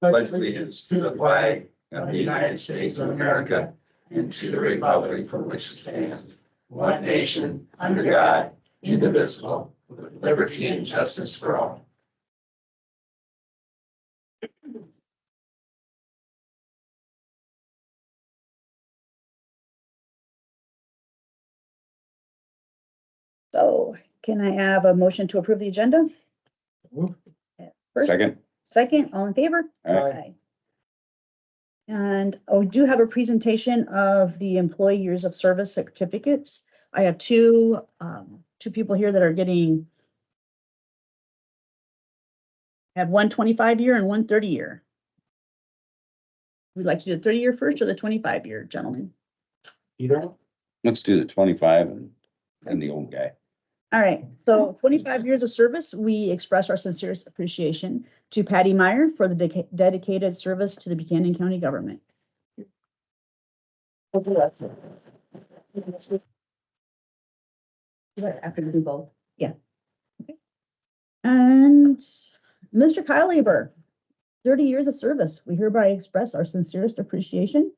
pledge allegiance to the flag of the United States of America and to the republic for which it stands, one nation, under God, indivisible, with liberty and justice for all. So can I have a motion to approve the agenda? First, second, all in favor? Aye. And we do have a presentation of the employee years of service certificates. I have two people here that are getting, have one 25-year and one 30-year. We'd like to do the 30-year first or the 25-year, gentlemen? Either. Let's do the 25 and the old guy. All right, so 25 years of service, we express our sincerest appreciation to Patty Meyer for the dedicated service to the Buchanan County government. After we do both. Yeah. Okay. And Mr. Kyle Lieber, 30 years of service. We hereby express our sincerest appreciation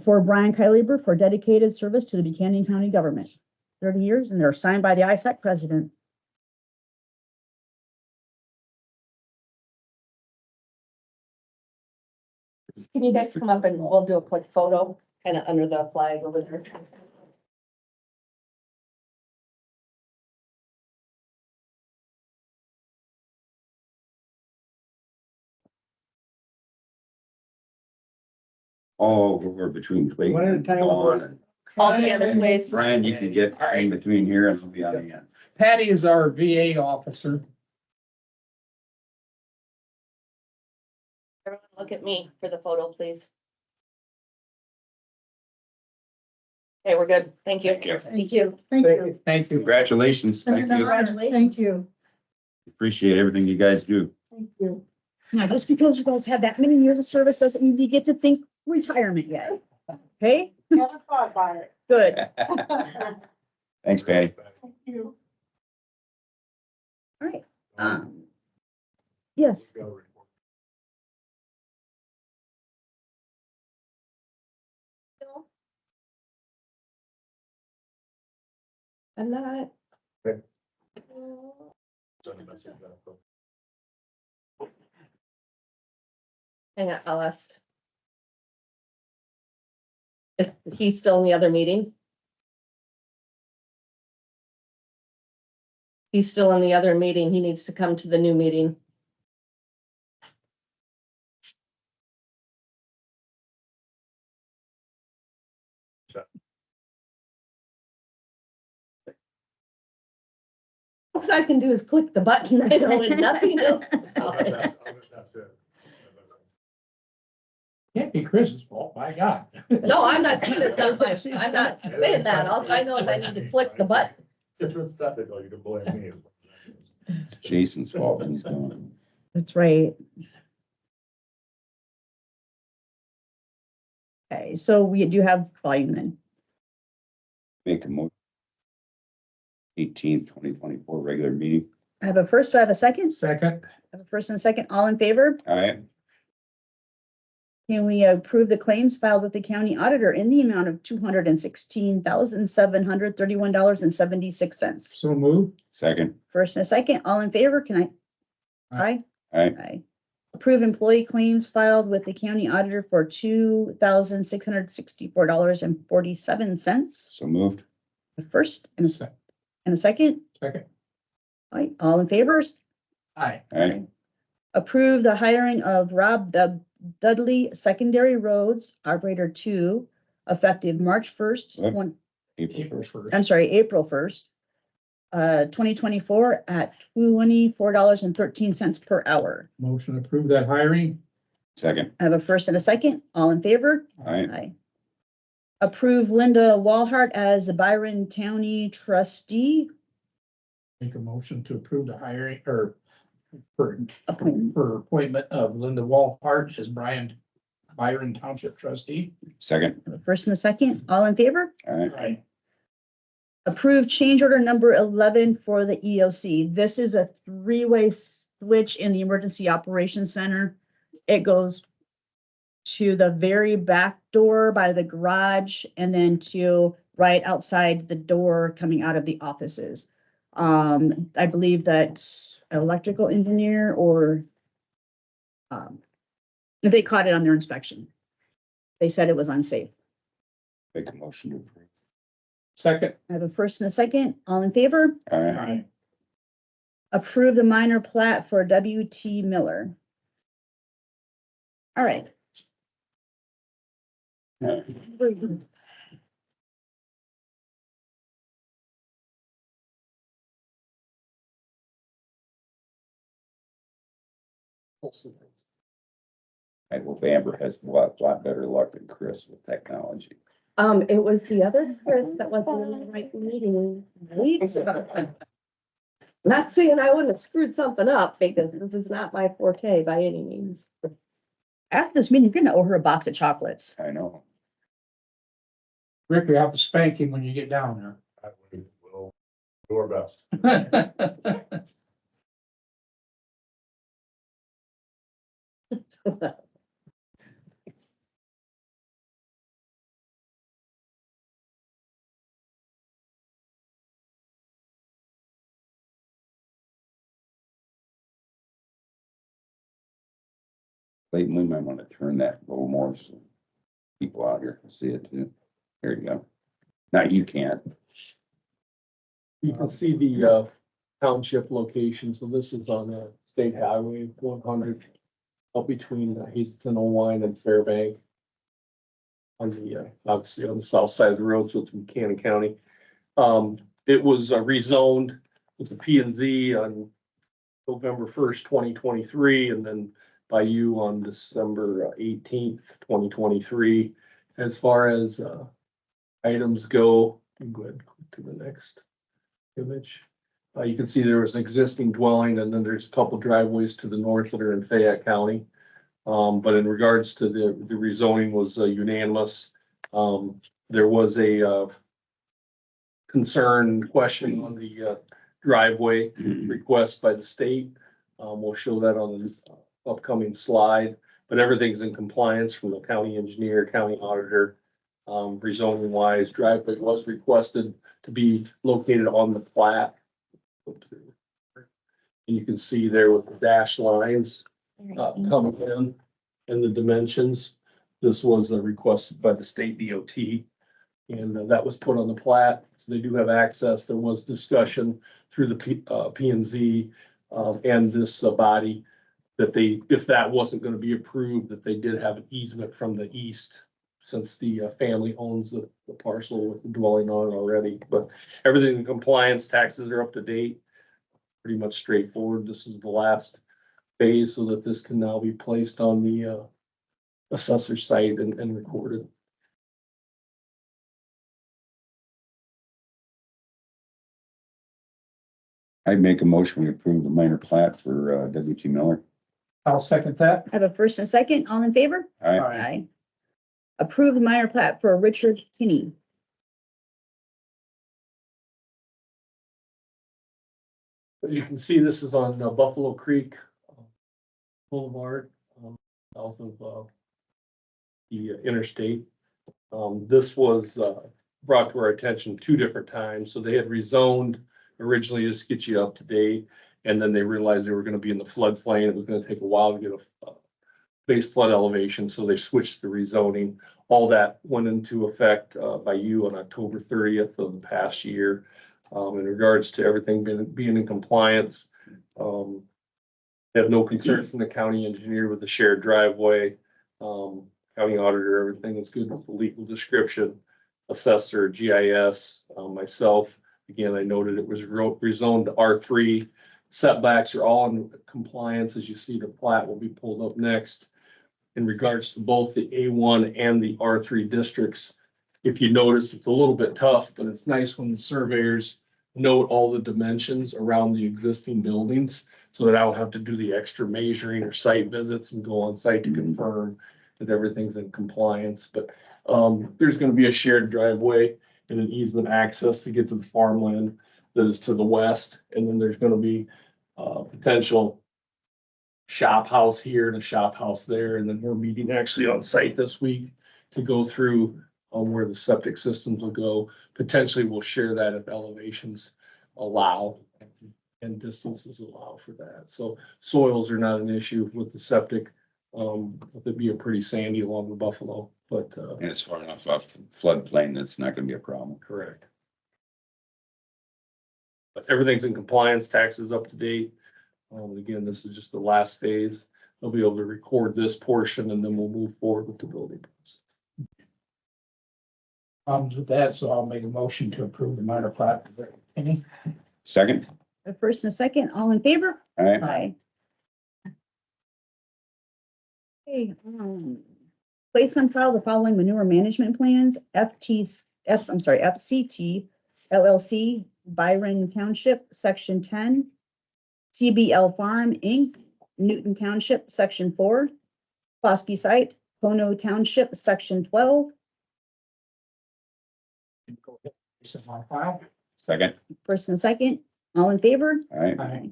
for Brian Kyle Lieber for dedicated service to the Buchanan County government. 30 years, and they're signed by the ISAC president. Can you guys come up and we'll do a quick photo, kind of under the flag over there. Oh, we're between Clayton One at a and time. Dawn and All together, please. Brian, you can get in between here and we'll be on the end. Patty is our VA officer. Everyone look at me for the photo, please. Okay, we're good. Thank you. Thank you. Thank you. Thank you. Thank you. Congratulations. Thank you. Congratulations. you. Appreciate everything you guys do. Thank you. Now, just because you guys have that many years of service doesn't mean you get to think retirement yet. Okay, Never thought about it. good. Thanks, Patty. Thank you. All right. Yes. I'm not. Hang on, I'll ask. Is he still in the other meeting? He's still in the other meeting. He needs to come to the new meeting. What I can do is click the button. I don't know nothing else. Can't be Chris's fault, my God. No, I'm not saying it's not my, I'm not saying that. All I know is I need to click the button. If it's technical, you can blame me. It's Jason's fault. He's gone. That's right. Okay, so we do have volume then. Make a motion. 18th, 2024 regular meeting. I have a first, do I have a second? Second. I have a first and a second, all in favor? All right. Can we approve the claims filed with the county auditor in the amount of $216,731.76? So move. Second. First and a second, all in favor? Can I? Aye. All right. Aye. Approve employee claims filed with the county auditor for $2,664.47. So moved. The first and a second, Second. all right, all in favor? Aye. All right. Approve the hiring of Rob Dudley, Secondary Roads Operator 2, effective March 1st, What? April 1st. I'm sorry, April 1st, 2024 at $24.13 per hour. Motion to approve that hiring. Second. I have a first and a second. All in favor? All right. Aye. Approve Linda Walhart as the Byron County trustee. Make a motion to approve the hiring or for Appointment. appointment of Linda Walhart as Byron Township trustee. Second. I have a first and a second. All in favor? All right. Aye. Approve change order number 11 for the EOC. This is a three-way switch in the Emergency Operations Center. it goes to the very back door by the garage and then to right outside the door coming out of the offices. I believe that electrical engineer or they caught it on their inspection. They said it was unsafe. Make a motion to approve. Second. I have a first and a second. All in favor? Aye. Approve the minor plat for W.T. Miller. All right. I hope Amber has a lot better luck than Chris with technology. It was the other Chris that wasn't in the right meeting. Right? Not saying I wouldn't have screwed something up because this is not my forte by any means. After this meeting, you're gonna owe her a box of chocolates. I know. Rick, you have to spank him when you get down We will do our best. there. Clayton, we might want to turn that a little more so people out here can see it too. There you go. Now you can't. You can see the township location, so this is on State Highway 100, up between Hazelton, Owine and Fairbank. On the, obviously on the south side of the road, so it's in Buchanan County. It was rezoned with the P and Z on November 1st, 2023, and then by you on December 18th, 2023. As far as items go, you can go ahead and click to the next image. You can see there was an existing dwelling, and then there's a couple driveways to the north that are in Fayette County. But in regards to the rezoning was unanimous. There was a concern question on the driveway request by the state. We'll show that on the upcoming slide, but everything's in compliance from the county engineer, county auditor. Rezoning wise, driveway was requested to be located on the plat. And you can see there with the dashed lines coming in and the dimensions. This was requested by the state DOT. And that was put on the plat, so they do have access. There was discussion through the P and Z and this body that they, if that wasn't going to be approved, that they did have an easement from the east, since the family owns the parcel with the dwelling on it already. But everything in compliance, taxes are up to date, pretty much straightforward. This is the last phase so that this can now be placed on the assessor site and recorded. I'd make a motion, we approve the minor plat for W.T. Miller. I'll second that. I have a first and a second. All in favor? Aye. Aye. Approve the minor plat for Richard Kinney. As you can see, this is on Buffalo Creek Boulevard, south of the interstate. This was brought to our attention 2 different times. So they had rezoned originally just to get you up to date. And then they realized they were going to be in the floodplain. It was going to take a while to get a base flood elevation. So they switched the rezoning. All that went into effect by you on October 30th of the past year. In regards to everything being in compliance, they have no concerns from the county engineer with the shared driveway. County auditor, everything is good with the legal description. Assessor, GIS, myself, again, I noted it was rezoned to R3. Setbacks are all in compliance. As you see, the plat will be pulled up next. In regards to both the A1 and the R3 districts, if you notice, it's a little bit tough, but it's nice when the surveyors note all the dimensions around the existing buildings so that I don't have to do the extra measuring or site visits and go on site to confirm that everything's in compliance. But there's going to be a shared driveway and an easement access to get to the farmland that is to the west. And then there's going to be potential shop house here and a shop house there, and then we're meeting actually on site this week to go through where the septic systems will go. Potentially, we'll share that if elevations allow and distances allow for that. So soils are not an issue with the septic. With it being pretty sandy along the Buffalo, but And it's far enough off the floodplain, that's not gonna be a problem. correct. But everything's in compliance, taxes up to date. Again, this is just the last phase. They'll be able to record this portion and then we'll move forward with the building process. With that, so I'll make a motion to approve the minor plat. Any? Second? A first and a second, all in favor? All right, Aye. Okay, place on file the following manure management plans, FCT LLC, Byron Township, Section 10, CBL Farm, Inc., Newton Township, Section 4, Foskey Site, Pono Township, Section 12, Is it on file? second. first and second, all in favor? All right, Aye.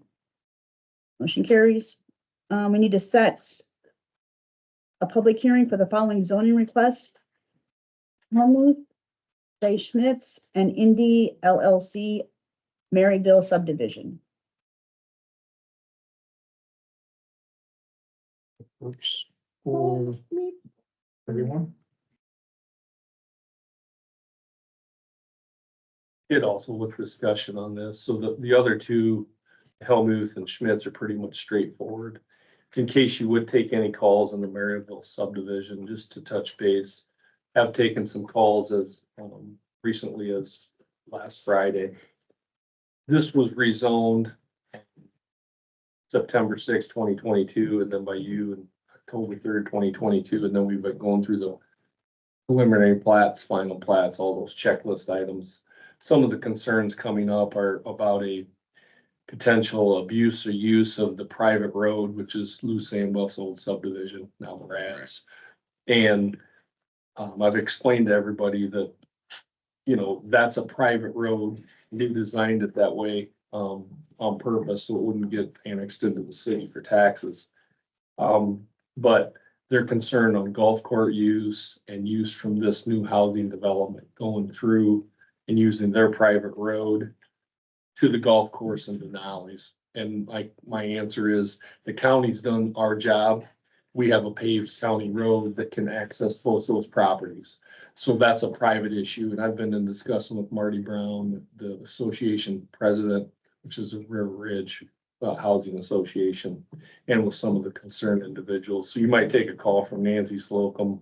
Motion carries. We need to set a public hearing for the following zoning request. Helmuth, J. Schmitz, and Indy LLC, Maryville subdivision. Works for everyone. It also with discussion on this, so the other two, Helmuth and Schmitz, are pretty much straightforward. In case you would take any calls on the Maryville subdivision, just to touch base, have taken some calls as recently as last Friday. This was rezoned September 6, 2022, and then by you and October 3rd, 2022, and then we've been going through the preliminary plats, final plats, all those checklist items. Some of the concerns coming up are about a potential abuse or use of the private road, which is Lou Sandbuff's old subdivision, now Moraz. And I've explained to everybody that, you know, that's a private road. They designed it that way on purpose, so it wouldn't get annexed into the city for taxes. But they're concerned on golf court use and use from this new housing development going through and using their private road to the golf course and Denali's. And my answer is the county's done our job. We have a paved county road that can access both those properties. So that's a private issue. And I've been in discussion with Marty Brown, the association president, which is a River Ridge Housing Association, and with some of the concerned individuals. So you might take a call from Nancy Slocum,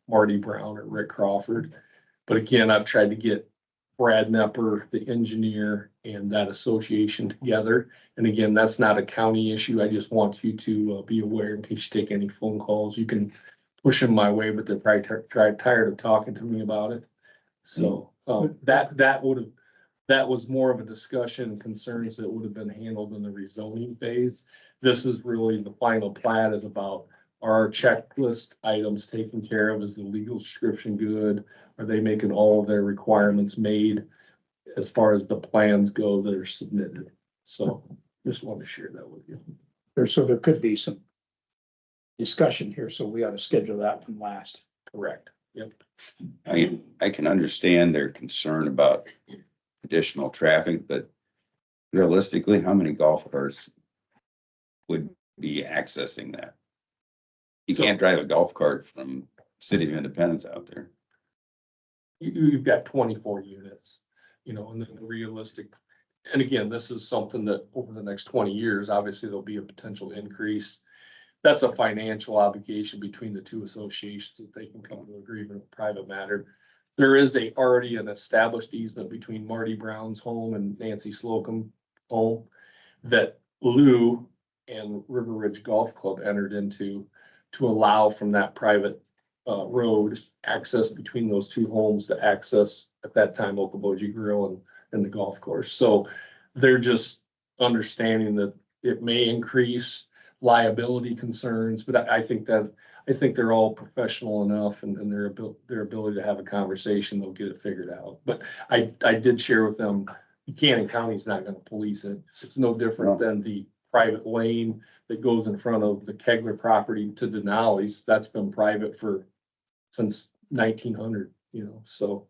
Marty Brown, or Rick Crawford. But again, I've tried to get Brad Nepper, the engineer, and that association together. And again, that's not a county issue. I just want you to be aware in case you take any phone calls. You can push them my way, but they're probably tired of talking to me about it. So that was more of a discussion and concerns that would have been handled in the rezoning phase. This is really the final plat is about, are our checklist items taken care of? Is the legal description good? Are they making all of their requirements made as far as the plans go that are submitted? So just want to share that with you. So there could be some discussion here, so we ought to schedule that one last. Correct. Yep. I can understand their concern about additional traffic, but realistically, how many golf carts would be accessing that? You So- can't drive a golf cart from City of Independence out there. You've got 24 units, you know, and then realistic. And again, this is something that over the next 20 years, obviously there'll be a potential increase. That's a financial obligation between the two associations that they can come to an agreement with private matter. There is already an established easement between Marty Brown's home and Nancy Slocum home that Lou and River Ridge Golf Club entered into to allow from that private road access between those two homes to access at that time Okoboji Grill and the golf course. So they're just understanding that it may increase liability concerns, but I think they're all professional enough and their ability to have a conversation, they'll get it figured out. But I did share with them, Buchanan County's not going to police it. It's no different than the private lane that goes in front of the Kegler property to Denali's. That's been private since 1900, so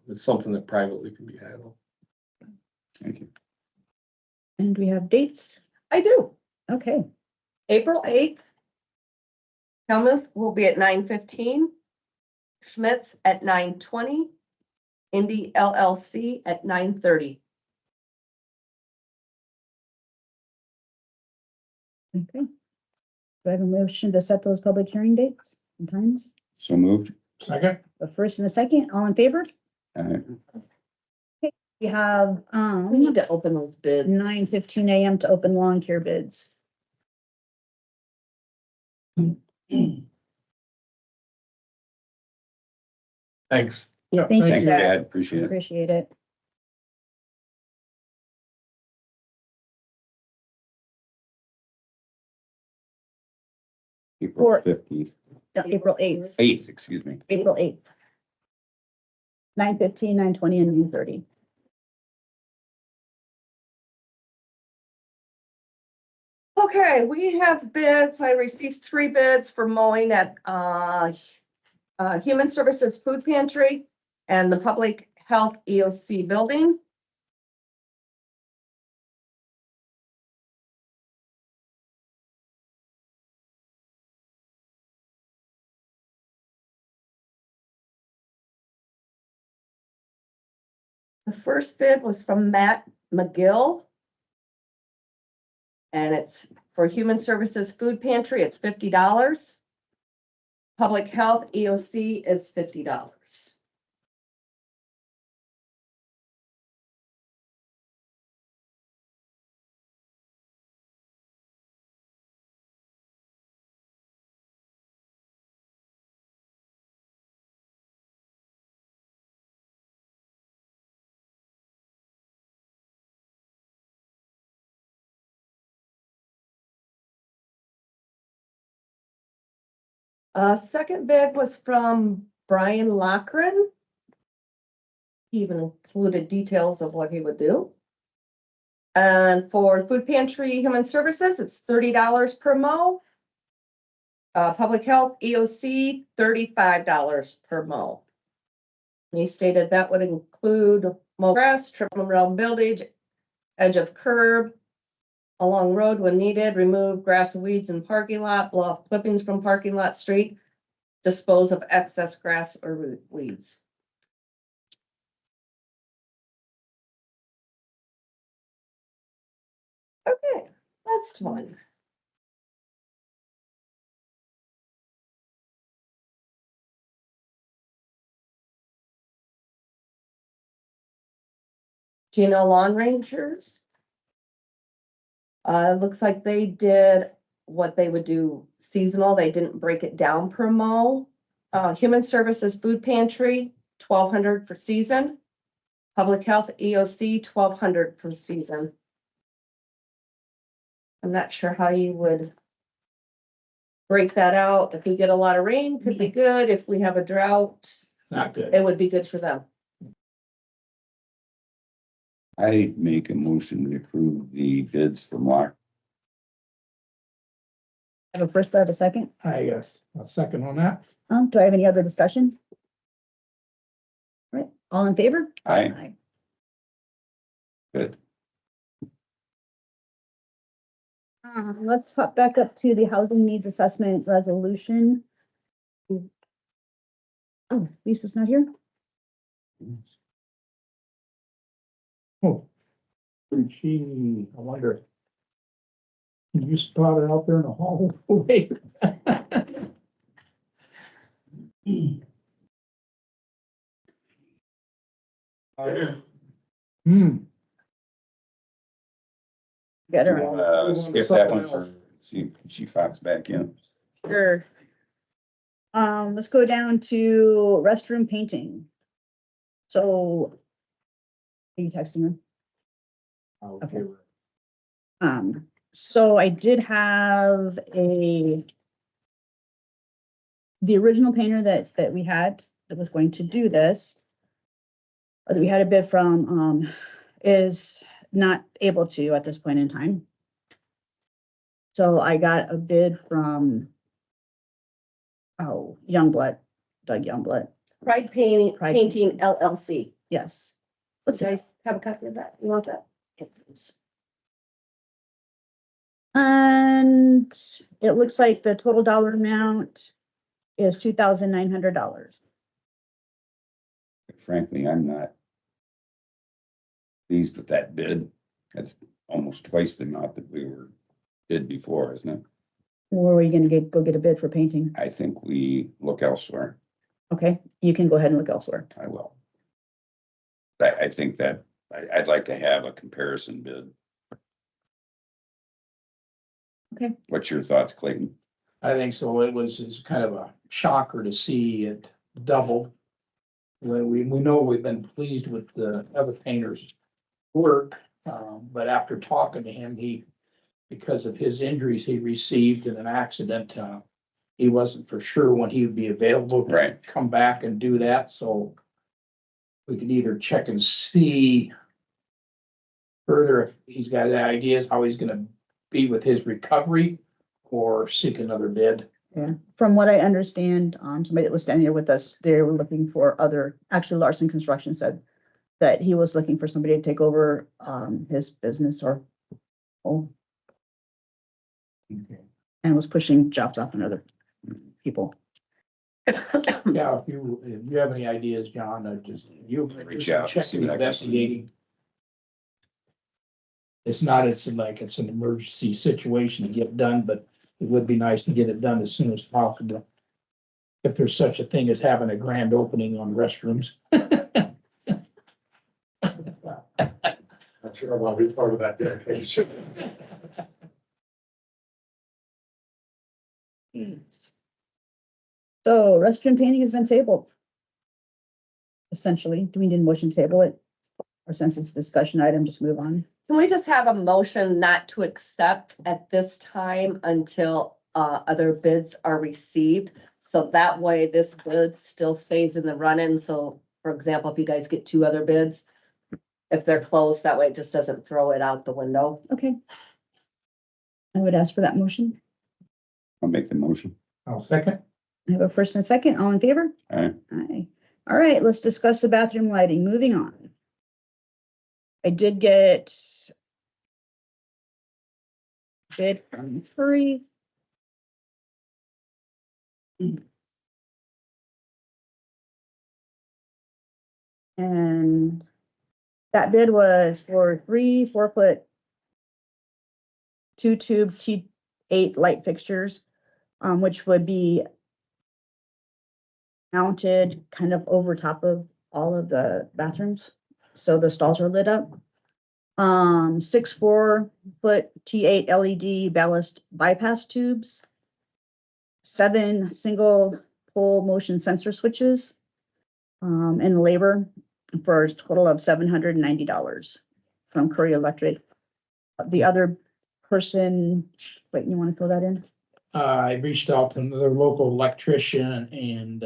it's something that privately can be handled. Thank you. And we have dates. I do. Okay, April 8th. Helmuth will be at 9:15. Schmitz at 9:20. Indy LLC at 9:30. okay. Do I have a motion to set those public hearing dates and times? So moved. Second? The first and the second, all in favor? Uh, We have, We need to open those bids. 9:15 a.m. to open lawn care bids. Thanks. Yeah. Thank Thank you, you, Dad. Appreciate it. appreciate it. April Or- 15th, April 8th, 8th, excuse me. April 8th. 9:15, 9:20, and 9:30. Okay, we have bids. I received 3 bids for mowing at Human Services Food Pantry and the Public Health EOC building. The first bid was from Matt McGill. And it's for Human Services Food Pantry, it's $50. Public Health EOC is $50. Second bid was from Brian Lochran. He even included details of what he would do. And for Food Pantry Human Services, it's $30 per mow. Public Health EOC, $35 per mow. He stated that would include mow grass, trim around building, edge of curb, along road when needed, remove grass and weeds in parking lot, blow off clippings from parking lot street, dispose of excess grass or weeds. Okay, that's one. Gino Lawn Rangers. Looks like they did what they would do seasonal. They didn't break it down per mow. Human Services Food Pantry, $1,200 per season. Public Health EOC, $1,200 per season. I'm not sure how you would break that out. If we get a lot of rain, could be good. If we have a drought, Not good. it would be good for them. I make a motion to approve the bids from Lock. I have a first, I have a second. I guess, a second on that. Do I have any other discussion? All right, all in favor? Aye. Good. Let's pop back up to the housing needs assessment resolution. Oh, Lisa's not here? Oh. She, I wonder. Can you spot it out there in the hallway? Hmm. Get her. Skip that one for, see if she pops back in. Sure. Let's go down to restroom painting. So. Are you texting her? Okay. So I did have the original painter that we had that was going to do this, or that we had a bid from, is not able to at this point in time. So I got a bid from, oh, Youngblood, Doug Youngblood, Pride Painting, Pride. Painting LLC. yes. You What's it? guys have a copy of that? You want that? And it looks like the total dollar amount is $2,900. Frankly, I'm not pleased with that bid. That's almost twice the amount that we were bid before, isn't it? Where are you gonna go get a bid for painting? I think we look elsewhere. Okay, you can go ahead and look elsewhere. I will. I think that I'd like to have a comparison bid. Okay. What's your thoughts, Clayton? I think so. It's kind of a shocker to see it double. When we know we've been pleased with the other painter's work, but after talking to him, because of his injuries he received in an accident, he wasn't for sure when he would be available to Right. come back and do that, so we can either check and see further if he's got ideas how he's gonna be with his recovery or seek another bid. Yeah, from what I understand, somebody that was standing there with us, they were looking for actually Larson Construction said that he was looking for somebody to take over, his business and was pushing jobs off on other people. Yeah, if you have any ideas, John, you Reach out, check see what I can- investigating. It's like it's an emergency situation to get done, but it would be nice to get it done as soon as possible. If there's such a thing as having a grand opening on restrooms. Not sure I want to be part of that dedication. So restroom painting has been tabled. Essentially, do we need a motion to table it? Or since it's a discussion item, just move on? Can we just have a motion not to accept at this time until other bids are received? So that way this bid still stays in the run-in. So for example, if you guys get 2 other bids, if they're close, that way it just doesn't throw it out the window. Okay. I would ask for that motion. I'll make the motion. I'll second. I have a first and a second, all in favor? Aye. Aye. All right, let's discuss the bathroom lighting. Moving on. I did get bid from Curry. And that bid was for 3 4-foot 2-tube T8 light fixtures, which would be mounted kind of over top of all of the bathrooms. So the stalls are lit up. 6 4-foot T8 LED ballast bypass tubes. 7 single pole motion sensor switches. And labor for a total of $790 from Curry Electric. The other person, wait, you want to fill that in? I reached out to another local electrician and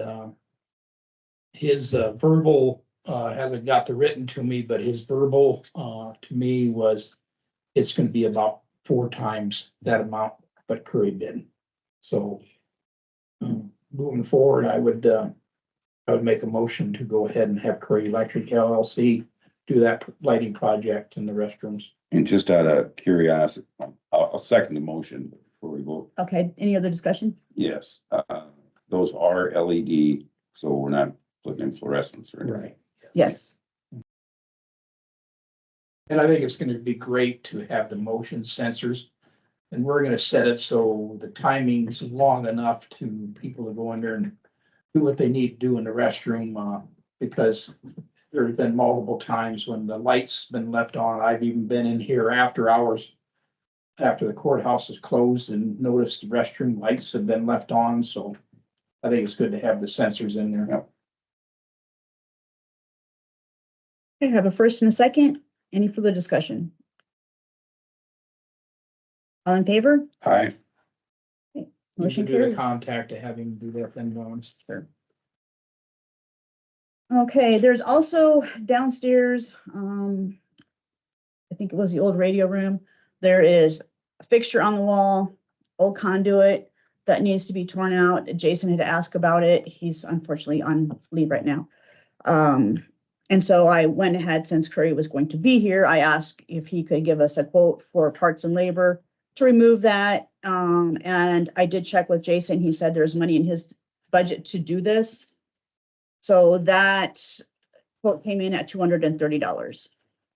his verbal hasn't got the written to me, but his verbal to me was it's going to be about 4 times that amount, but Curry bid. So moving forward, I would make a motion to go ahead and have Curry Electric LLC do that lighting project in the restrooms. And just out of curiosity, I'll second the motion before we vote. Okay, any other discussion? Yes, those are LED, so we're not putting in fluorescence or anything. Right. Yes. And I think it's gonna be great to have the motion sensors. And we're gonna set it so the timing's long enough to people to go in there and do what they need to do in the restroom, because there's been multiple times when the lights been left on. I've even been in here after hours, after the courthouse is closed, and noticed the restroom lights have been left on, so I think it's good to have the sensors in there. Yep. I have a first and a second. Any further discussion? All in favor? Aye. Motion You can do the carries. contact to have him do that then, Vance. Sure. Okay, there's also downstairs, I think it was the old radio room. There is a fixture on the wall old conduit that needs to be torn out. Jason had asked about it. He's unfortunately on leave right now. And so I went ahead, since Curry was going to be here, I asked if he could give us a quote for parts and labor to remove that. And I did check with Jason. He said there's money in his budget to do this. So that quote came in at $230.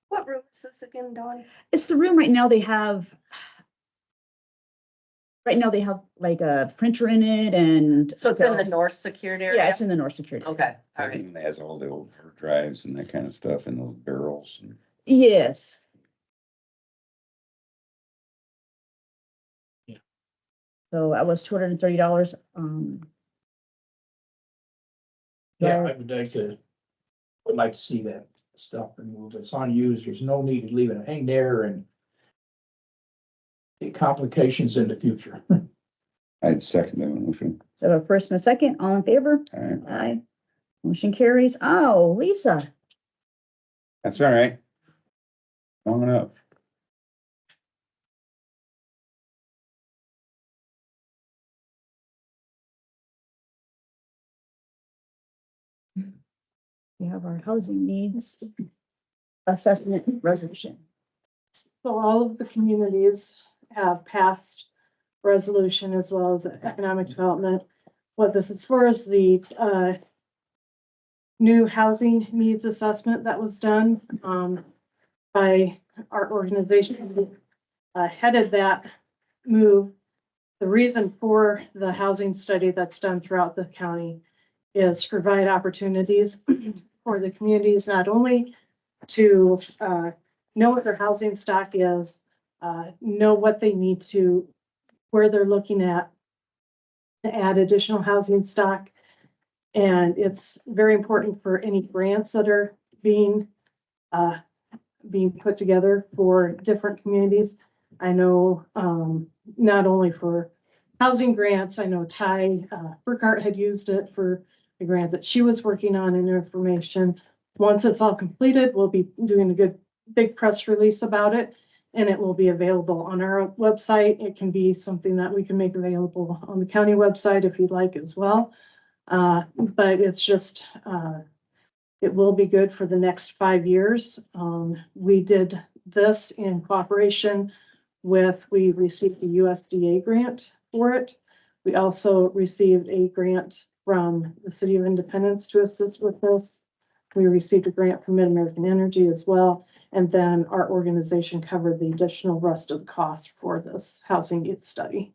What room is this again, Dawn? It's the room right now they have. Right now they have like a printer in it and. So it's in the shelves. north secured area? Yeah, it's in the north security. Okay, all right. It has all the old hard drives and that kind of stuff and those barrels. And Yes. Yeah. So that was $230. Yeah, Right. would like to see that stuff removed. It's unused. There's no need to leave it hang there and get complications in the future. I'd second that motion. So a first and a second, all in favor? All right, Aye. Motion carries. Oh, Lisa. that's all right. Long enough. We have our housing needs assessment resolution. So all of the communities have passed resolution as well as economic development. What this is for is the new housing needs assessment that was done by our organization. Headed that move. The reason for the housing study that's done throughout the county is to provide opportunities for the communities, not only to know what their housing stock is, know what they need to, where they're looking at to add additional housing stock. And it's very important for any grants that are being put together for different communities. I know not only for housing grants, I know Ty Burkhart had used it for a grant that she was working on in information. Once it's all completed, we'll be doing a good big press release about it, and it will be available on our website. It can be something that we can make available on the county website if you'd like as well. But it's just, it will be good for the next 5 years. We did this in cooperation with, we received a USDA grant for it. We also received a grant from the City of Independence to assist with this. We received a grant from Mid-American Energy as well. And then our organization covered the additional rest of the cost for this housing needs study.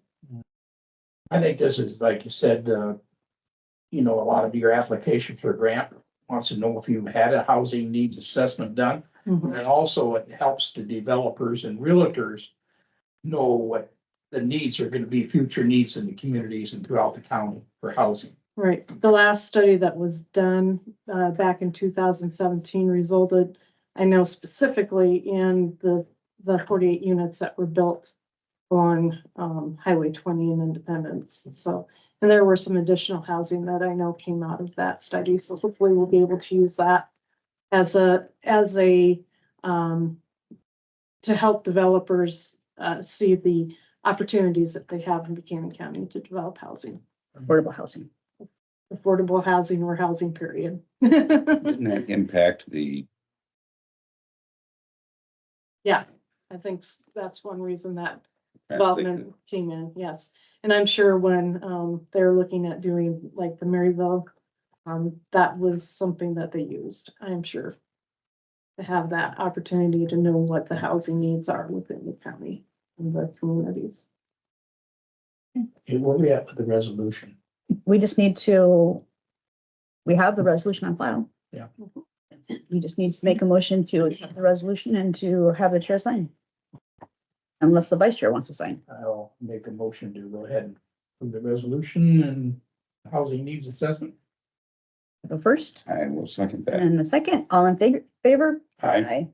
I think this is, like you said, a lot of your application for a grant wants to know if you've had a housing needs assessment done. Mhm. And also it helps the developers and realtors know what the needs are going to be, future needs in the communities and throughout the county for housing. Right. The last study that was done back in 2017 resulted, I know specifically in the 48 units that were built along Highway 20 in Independence. So, and there were some additional housing that I know came out of that study. So hopefully we'll be able to use that as a to help developers see the opportunities that they have in Buchanan County to develop housing, Affordable housing. affordable housing or housing period. Didn't that impact the, Yeah, I think that's one reason that development came in, yes. And I'm sure when they're looking at doing like the Maryville, that was something that they used, I'm sure. To have that opportunity to know what the housing needs are within the county and the communities. Okay, where we at with the resolution? We just need we have the resolution on file. Yeah. We just need to make a motion to accept the resolution and to have the chair sign. Unless the vice chair wants to sign. I'll make a motion to go ahead and approve the resolution and housing needs assessment. Go first, I will second that. and the second, all in favor? Aye.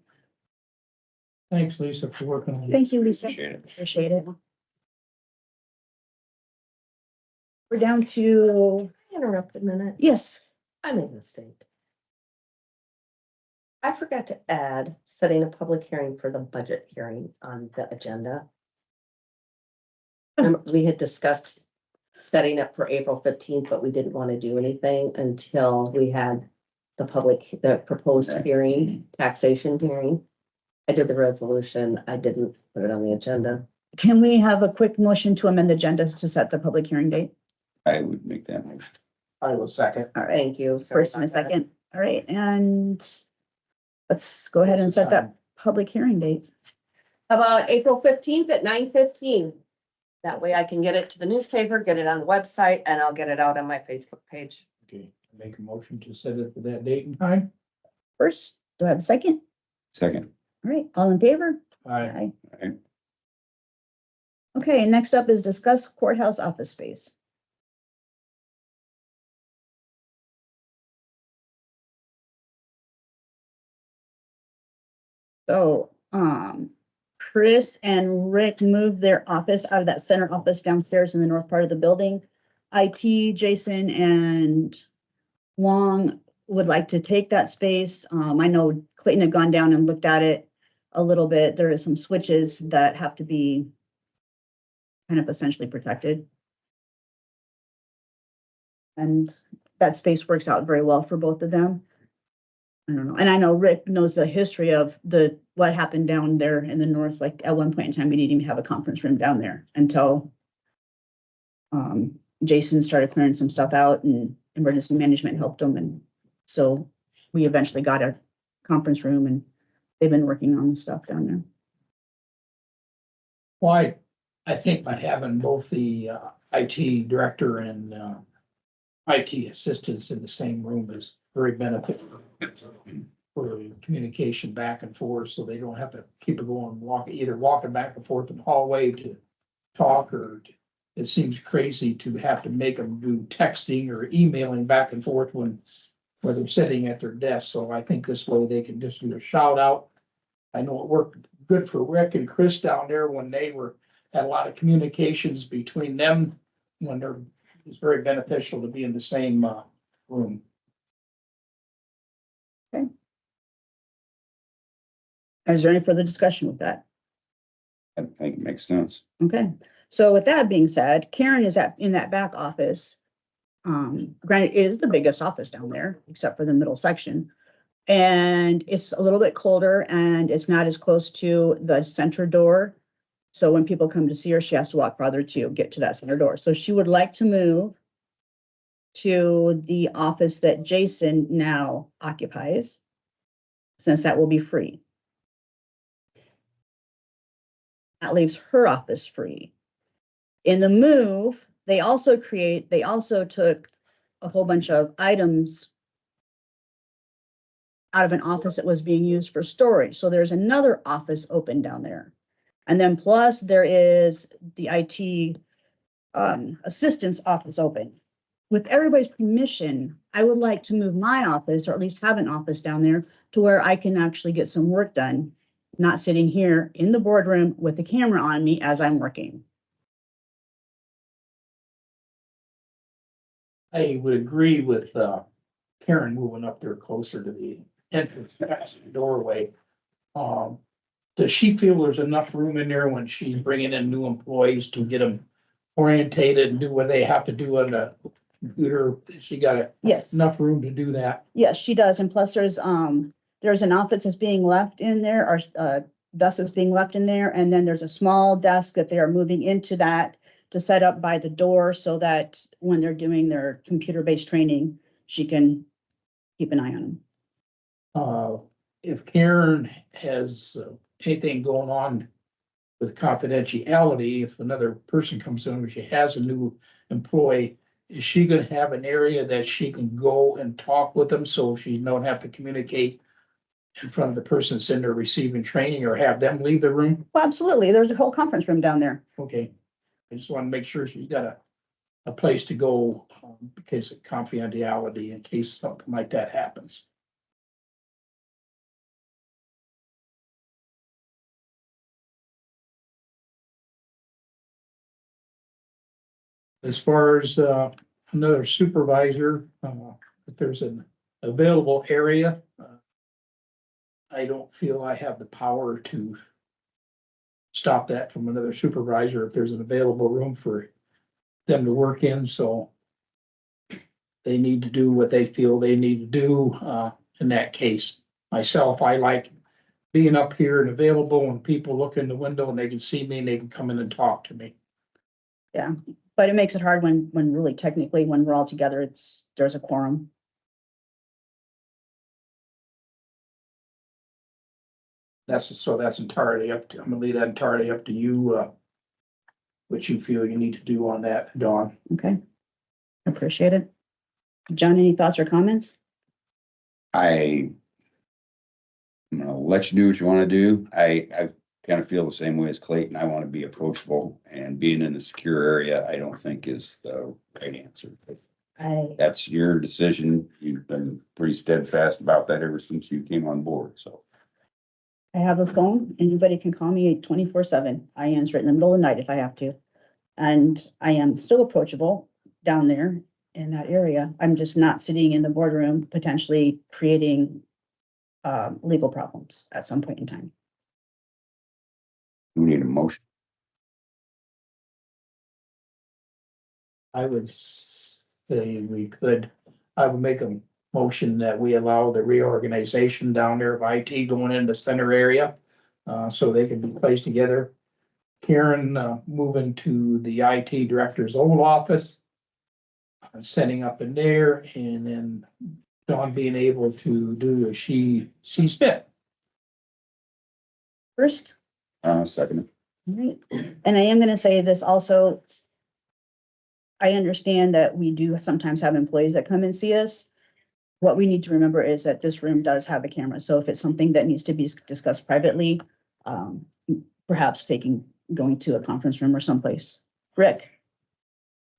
Thanks, Lisa, for working on it. Thank you, Lisa. Appreciate it. Appreciate it. We're down to, Interrupt a minute. yes, I made a mistake. I forgot to add setting a public hearing for the budget hearing on the agenda. We had discussed setting up for April 15th, but we didn't want to do anything until we had the proposed hearing, taxation hearing. I did the resolution. I didn't put it on the agenda. Can we have a quick motion to amend the agenda to set the public hearing date? I would make that motion. I will second. All right, Thank you. Sorry first and a about that. second. All right, and let's go ahead and set that public hearing date. About April 15th at 9:15. That way I can get it to the newspaper, get it on the website, and I'll get it out on my Facebook page. Okay, make a motion to set it for that date and time. First, do I have a second? Second. All right, all in favor? Aye. Aye. Okay, next up is discuss courthouse office space. So, Chris and Rick moved their office out of that center office downstairs in the north part of the building. IT, Jason and Wong would like to take that space. I know Clayton had gone down and looked at it a little bit. There are some switches that have to be kind of essentially protected. And that space works out very well for both of them. I don't know. And I know Rick knows the history of what happened down there in the north. Like at one point in time, we didn't even have a conference room down there until Jason started clearing some stuff out and emergency management helped them. And so we eventually got a conference room and they've been working on the stuff down there. Why, I think by having both the IT director and IT assistants in the same room is very beneficial for communication back and forth, so they don't have to keep it going, either walking back and forth in the hallway to talk, or it seems crazy to have to make them do texting or emailing back and forth when they're sitting at their desk. So I think this way they can just do a shout out. I know it worked good for Rick and Chris down there when they had a lot of communications between them when it's very beneficial to be in the same room. Is there any further discussion with that? I think it makes sense. Okay, so with that being said, Karen is in that back office. Granted, it is the biggest office down there, except for the middle section. And it's a little bit colder and it's not as close to the center door. So when people come to see her, she has to walk farther to get to that center door. So she would like to move to the office that Jason now occupies, since that will be free. That leaves her office free. In the move, they also took a whole bunch of items out of an office that was being used for storage. So there's another office open down there. And then plus there is the IT assistant's office open. With everybody's permission, I would like to move my office, or at least have an office down there, to where I can actually get some work done, not sitting here in the boardroom with the camera on me as I'm working. I would agree with Karen moving up there closer to the entrance past the doorway. Does she feel there's enough room in there when she's bringing in new employees to get them orientated and do what they have to do on the computer? She got Yes. enough room to do that? Yes, she does. And plus there's an office that's being left in there, or desk is being left in there. And then there's a small desk that they are moving into that to set up by the door so that when they're doing their computer-based training, she can keep an eye on them. If Karen has anything going on with confidentiality, if another person comes in or she has a new employee, is she gonna have an area that she can go and talk with them so she don't have to communicate in front of the person sitting there receiving training, or have them leave the room? Well, absolutely. There's a whole conference room down there. Okay, I just want to make sure she's got a place to go because of confidentiality in case something like that happens. As far as another supervisor, if there's an available area, I don't feel I have the power to stop that from another supervisor if there's an available room for them to work in, so they need to do what they feel they need to do, in that case. Myself, I like being up here and available when people look in the window and they can see me and they can come in and talk to me. But it makes it hard when really technically, when we're all together, there's a quorum. That's entirely up to, I'm gonna leave that entirely up to you, what you feel you need to do on that, Dawn. Okay. Appreciate it. John, any thoughts or comments? I'm gonna let you do what you wanna do. I kind of feel the same way as Clayton. I want to be approachable, and being in the secure area, I don't think is the right answer. That's your decision. You've been pretty steadfast about that ever since you came on board, so. I have a phone. Anybody can call me 24/7. I answer it in the middle of the night if I have to. And I am still approachable down there in that area. I'm just not sitting in the boardroom, potentially creating legal problems at some point in time. We need a motion. I would say we could, I would make a motion that we allow the reorganization down there of IT going into the center area. So they can be placed together. Karen, moving to the IT director's old office. Setting up in there, and then Dawn being able to do as she sees fit. First, Second. right, and I am gonna say this also. I understand that we do sometimes have employees that come and see us. What we need to remember is that this room does have a camera, so if it's something that needs to be discussed privately, perhaps going to a conference room or someplace. Rick?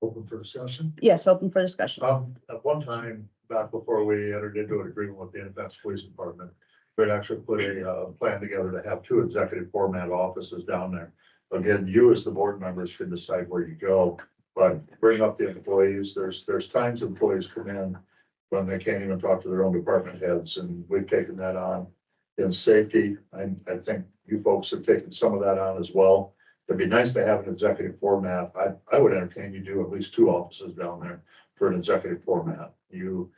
Open for discussion. Yes, open for discussion. At one time, back before we entered into an agreement with the Independence Police Department, we'd actually put a plan together to have 2 executive format offices down there. Again, you as the board members can decide where you go, but bring up the employees. There's times employees come in when they can't even talk to their own department heads, and we've taken that on. In safety, I think you folks have taken some of that on as well. It'd be nice to have an executive format. I would entertain you do at least 2 offices down there for an executive format. You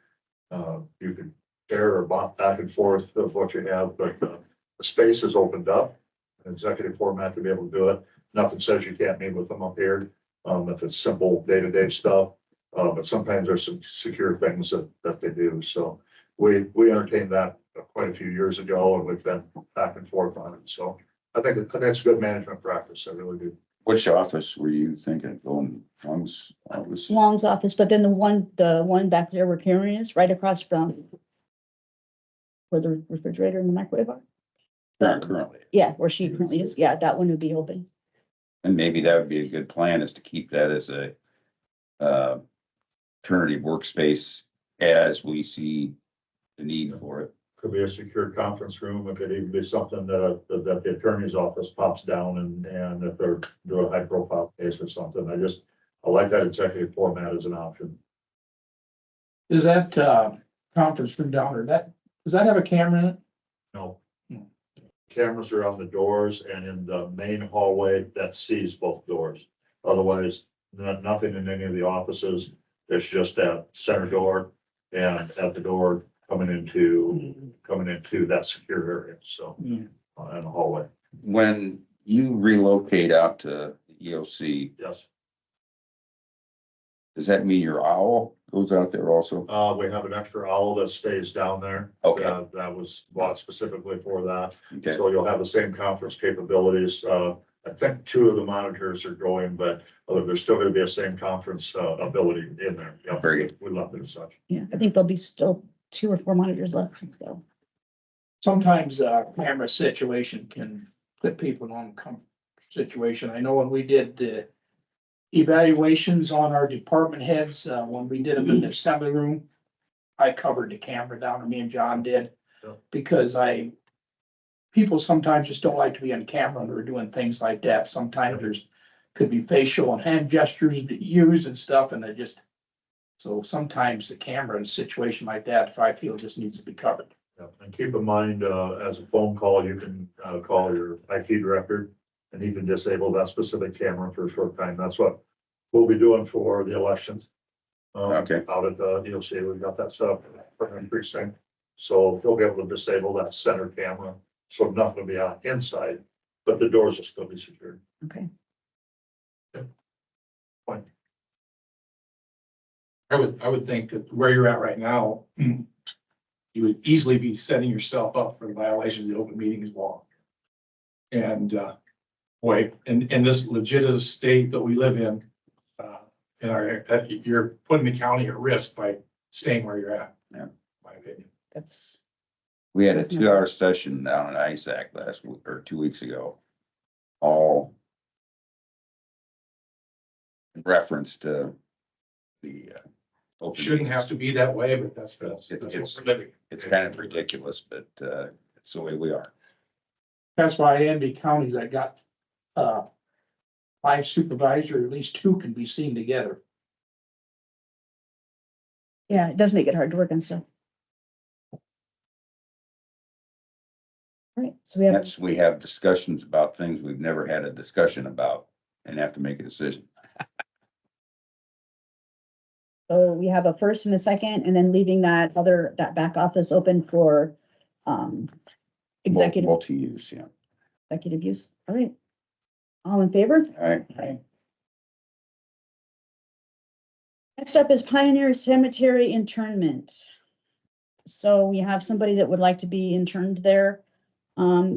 could share or bop back and forth of what you have, but the space is opened up. An executive format to be able to do it. Nothing says you can't meet with them up here, if it's simple day-to-day stuff. But sometimes there's some secure things that they do. So we entertained that quite a few years ago, and we've been back and forth on it. So I think that's good management practice. I really do. Which office were you thinking of going? Long's office? Long's office, but then the one back there where Karen is, right across from where the refrigerator and the microwave are. Not currently. Yeah, where she currently is. Yeah, that one would be open. And maybe that would be a good plan, is to keep that as a alternative workspace as we see the need for it. Could be a secure conference room. It could even be something that the attorney's office pops down and if they're doing a high profile case or something. I like that executive format as an option. Is that conference room down there, does that have a camera in it? No. Hmm. Cameras are on the doors and in the main hallway that sees both doors. Otherwise, nothing in any of the offices. It's just that center door and at the door coming into that secure area, so, in the hallway, When you relocate out to EOC, yes. does that mean your owl goes out there also? We have an extra owl that stays down there. Okay. That was bought specifically for that, Okay, so you'll have the same conference capabilities. I think 2 of the monitors are going, but there's still gonna be a same conference, ability in there. Yeah, Very good. We love it as such. Yeah, I think there'll be still 2 or 4 monitors left, so. Sometimes a camera situation can put people in an uncomfortable situation. I know when we did the evaluations on our department heads, when we did them in the assembly room, I covered the camera down, and me and John did, Yeah. because people sometimes just don't like to be on camera when they're doing things like that. Sometimes there's, could be facial and hand gestures to use and stuff, and so sometimes the camera in a situation like that, if I feel, just needs to be covered. Yeah, and keep in mind, as a phone call, you can call your IT director And he can disable that specific camera for a short time. That's what we'll be doing for the elections. Okay. Out at the DOC, we've got that stuff for the precinct. So they'll be able to disable that center camera. So nothing will be out inside, but the doors will still be secured. Okay. Fine. I would think that where you're at right now, you would easily be setting yourself up for the violation of the open meetings law. And, boy, in this legitimate state that we live in you're putting the county at risk by staying where you're at. Yeah. In my opinion. That's, We had a 2-hour session down at ISAC last week or 2 weeks ago. All in reference to the open Shouldn't meetings. have to be that way, but that's what we're living. It's kind of ridiculous, but it's the way we are. That's why in the counties that got, 5 supervisors, at least 2 can be seen together. yeah, it does make it hard to work on stuff. All right, so We have discussions about things we've never had a discussion about and have to make a decision. so we have a first and a second, and then leaving that back office open for, executive Multi-use, yeah. use. All right. All in favor? All right. Next up is Pioneer Cemetery internment. So we have somebody that would like to be interned there.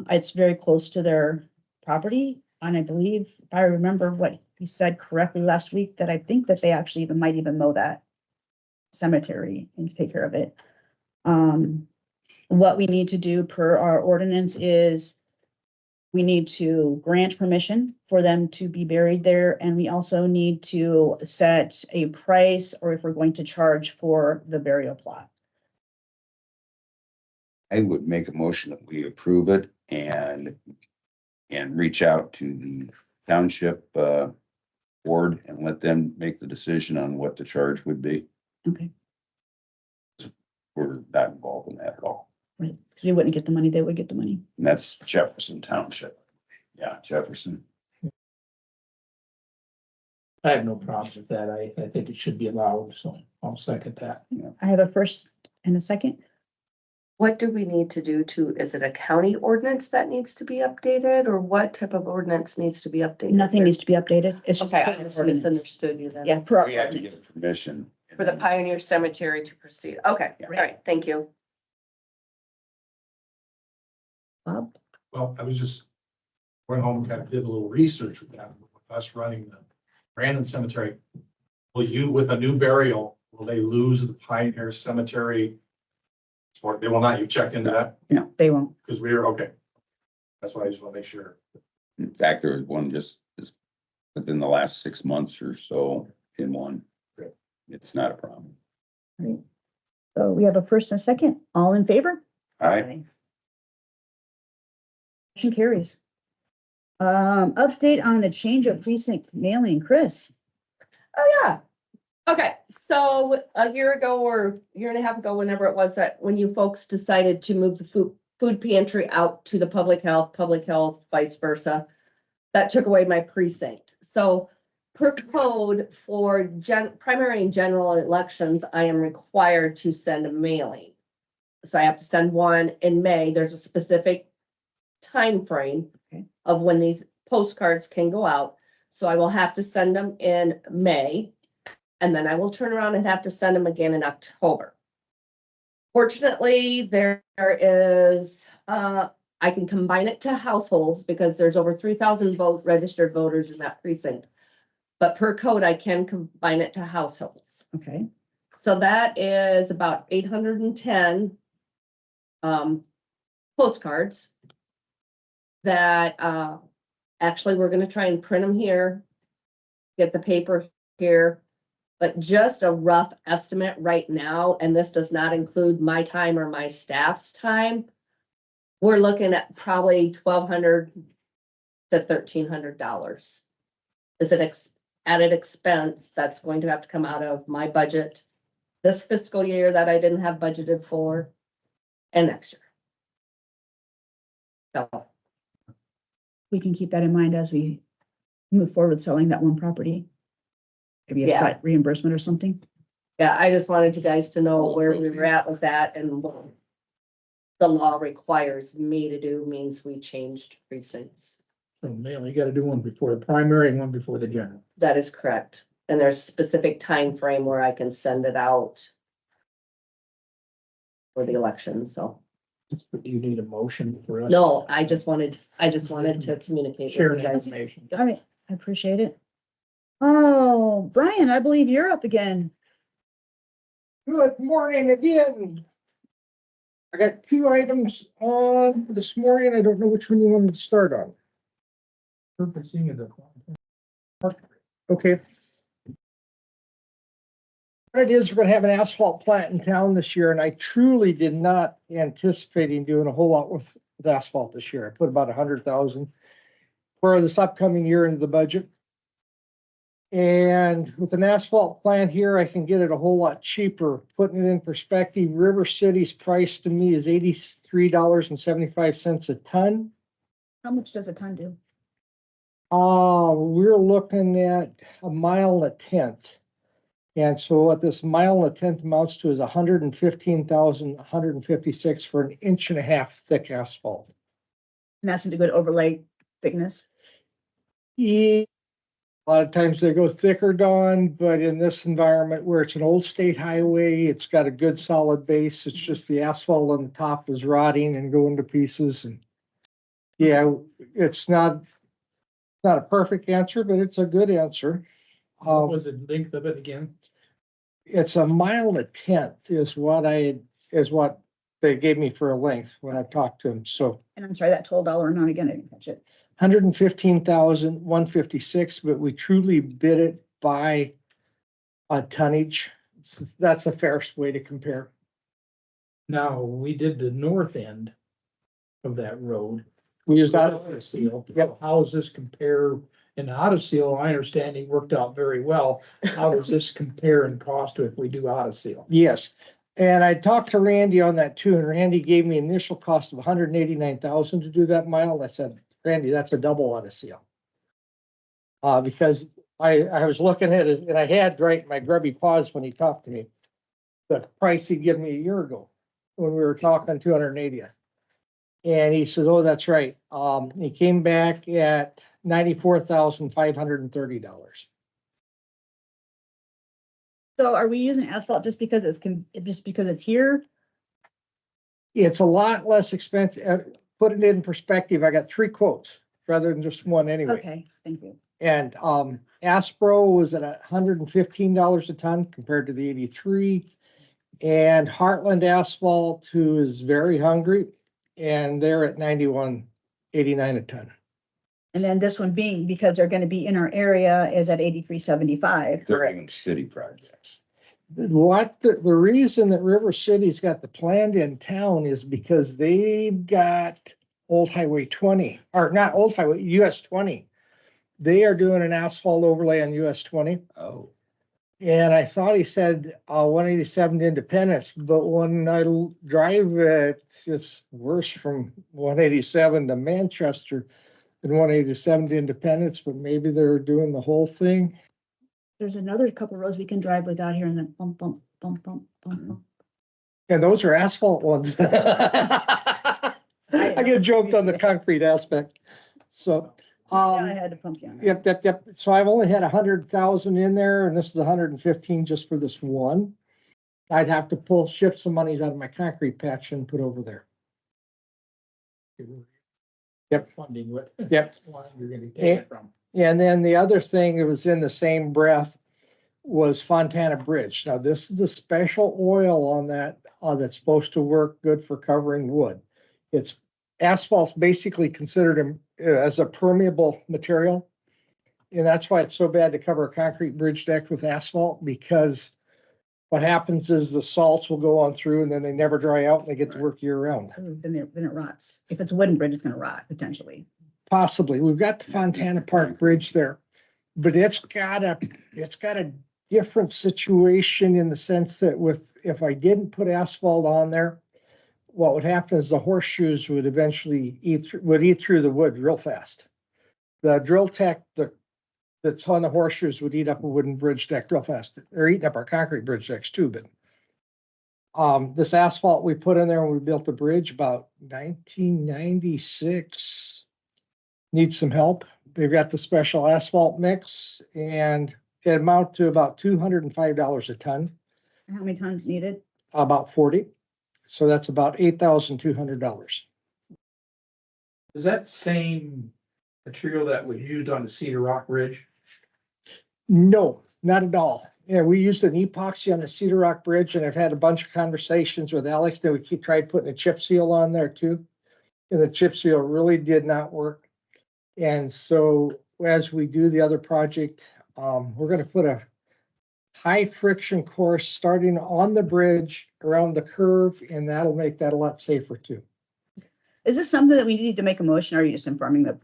It's very close to their property, and I believe, if I remember what he said correctly last week, that I think that they actually might even mow that cemetery and take care of it. What we need to do per our ordinance is we need to grant permission for them to be buried there, and we also need to set a price, or if we're going to charge for the burial plot. I would make a motion that we approve it and reach out to the township board and let them make the decision on what the charge would be. Okay, We're not involved in that at all. right. They wouldn't get the money, they would get the money. And that's Jefferson Township. Yeah, Jefferson. I have no problem with that. I think it should be allowed, so I'll second that. I have a first and a second. What do we need to do is it a county ordinance that needs to be updated, or what type of ordinance needs to be updated? Nothing needs to be updated. It's just. Okay, per I just ordinance. misunderstood you then. Yeah, per our We have to ordinance. get permission. For the Pioneer Cemetery to proceed. Okay, Yeah. all right, thank you. Bob? Well, I was just went home and kind of did a little research with that, with us running the Brandon Cemetery. With a new burial, will they lose the Pioneer Cemetery? Or they will not, you've checked into that? They won't. Because we are, okay. That's why I just want to make sure. In fact, there was one just within the last 6 months or so in one. Great. It's not a problem. Right. So we have a first and a second. All in favor? All right. Motion carries. Update on the change of precinct mailing, Chris. Oh, yeah. Okay, so a year ago or year and a half ago, whenever it was that, when you folks decided to move the food pantry out to the public health, vice versa, that took away my precinct. So per code for primary and general elections, I am required to send a mailing. So I have to send one in May. There's a specific time frame of when these postcards can go out. So I will have to send them in May. And then I will turn around and have to send them again in October. Fortunately, there is, I can combine it to households because there's over 3,000 registered voters in that precinct. But per code, I can combine it to households. Okay. So that is about 810 postcards that actually we're going to try and print them here, get the paper here. But just a rough estimate right now, and this does not include my time or my staff's time, we're looking at probably $1,200 to $1,300. Is an added expense that's going to have to come out of my budget this fiscal year that I didn't have budgeted for, and next year. So we can keep that in mind as we move forward with selling that one property. Maybe a Yeah. slight reimbursement or something. Yeah, I just wanted you guys to know where we were at with that and what the law requires me to do means we changed precincts. So man, you gotta do one before the primary and one before the general. That is correct. And there's a specific time frame where I can send it out for the election, so. Do you need a motion for us? No, I just wanted to communicate with Share you guys. information. All right, I appreciate it. Oh, Brian, I believe you're up again. Good morning again. I got two items on this morning. I don't know which one you wanted to start on. Purposing of the. Okay. What it is, we're gonna have an asphalt plant in town this year, and I truly did not anticipating doing a whole lot with asphalt this year. I put about 100,000 for this upcoming year into the budget. And with an asphalt plant here, I can get it a whole lot cheaper. Putting it in perspective, River City's price to me is $83.75 a ton. How much does a ton do? We're looking at a mile and a tenth. And so what this mile and a tenth amounts to is 115,156 for an inch and a half thick asphalt. And that's a good overlay thickness. Yeah, a lot of times they go thicker, Dawn, but in this environment where it's an old state highway, it's got a good solid base. It's just the asphalt on the top is rotting and going to pieces. And yeah, it's not a perfect answer, but it's a good answer. What was the length of it again? It's a mile and a tenth is what they gave me for a length when I talked to them. So And I'm sorry, that total dollar amount again, I didn't catch it. 115,156, but we truly bid it by a tonnage. That's the fairest way to compare. Now, we did the north end of that road. We used that. Auto seal. Yep. How does this compare? And the auto seal, I understand it worked out very well. How does this compare in cost to if we do auto seal? Yes. And I talked to Randy on that too, and Randy gave me initial cost of 189,000 to do that mile. I said, Randy, that's a double auto seal. Because I was looking at it and I had right my grubby paws when he talked to me. The price he'd given me a year ago when we were talking 280th. And he said, oh, that's right. He came back at $94,530. So are we using asphalt just because it's here? It's a lot less expensive. Put it in perspective, I got 3 quotes rather than just one anyway. Okay, thank you. And Aspro was at $115 a ton compared to the 83. And Heartland Asphalt, who is very hungry, and they're at $91.89 a ton. And then this one being, because they're gonna be in our area, is at 83.75. They're even city projects. The reason that River City's got the plant in town is because they've got Old Highway 20, or not Old Highway, US 20. They are doing an asphalt overlay on US 20. Oh, And I thought he said 187 to Independence, but when I drive it, it's worse from 187 to Manchester than 187 to Independence, but maybe they're doing the whole thing. There's another couple roads we can drive without hearing the bump, bump, bump, bump, bump, bump. And those are asphalt ones. I get joked on the concrete aspect. So, Yeah, I had to pump you on that. yep. So I've only had 100,000 in there and this is 115 just for this one. I'd have to shift some monies out of my concrete patch and put over there. Yep. Funding what? Yep. Why you're gonna take it from. And then the other thing that was in the same breath was Fontana Bridge. Now, this is a special oil on that, that's supposed to work good for covering wood. It's asphalt's basically considered as a permeable material. And that's why it's so bad to cover a concrete bridge deck with asphalt, because what happens is the salts will go on through and then they never dry out and they get to work year round. Then it rots. If it's a wooden bridge, it's gonna rot potentially. Possibly. We've got the Fontana Park Bridge there, but it's got a different situation in the sense that if I didn't put asphalt on there, what would happen is the horseshoes would eventually eat through the wood real fast. the drill tech, that's on the horseshoes would eat up a wooden bridge deck real fast. They're eating up our concrete bridge decks too, but this asphalt we put in there when we built the bridge about 1996 needs some help. They've got the special asphalt mix and it amount to about $205 a ton, How many tons needed? about 40. So that's about $8,200. Is that same material that was used on the Cedar Rock Bridge? No, not at all. Yeah, we used an epoxy on the Cedar Rock Bridge and I've had a bunch of conversations with Alex that we tried putting a chip seal on there too. And the chip seal really did not work. And so as we do the other project, we're gonna put a high friction course starting on the bridge around the curve, and that'll make that a lot safer too. Is this something that we need to make a motion, or are you just informing the?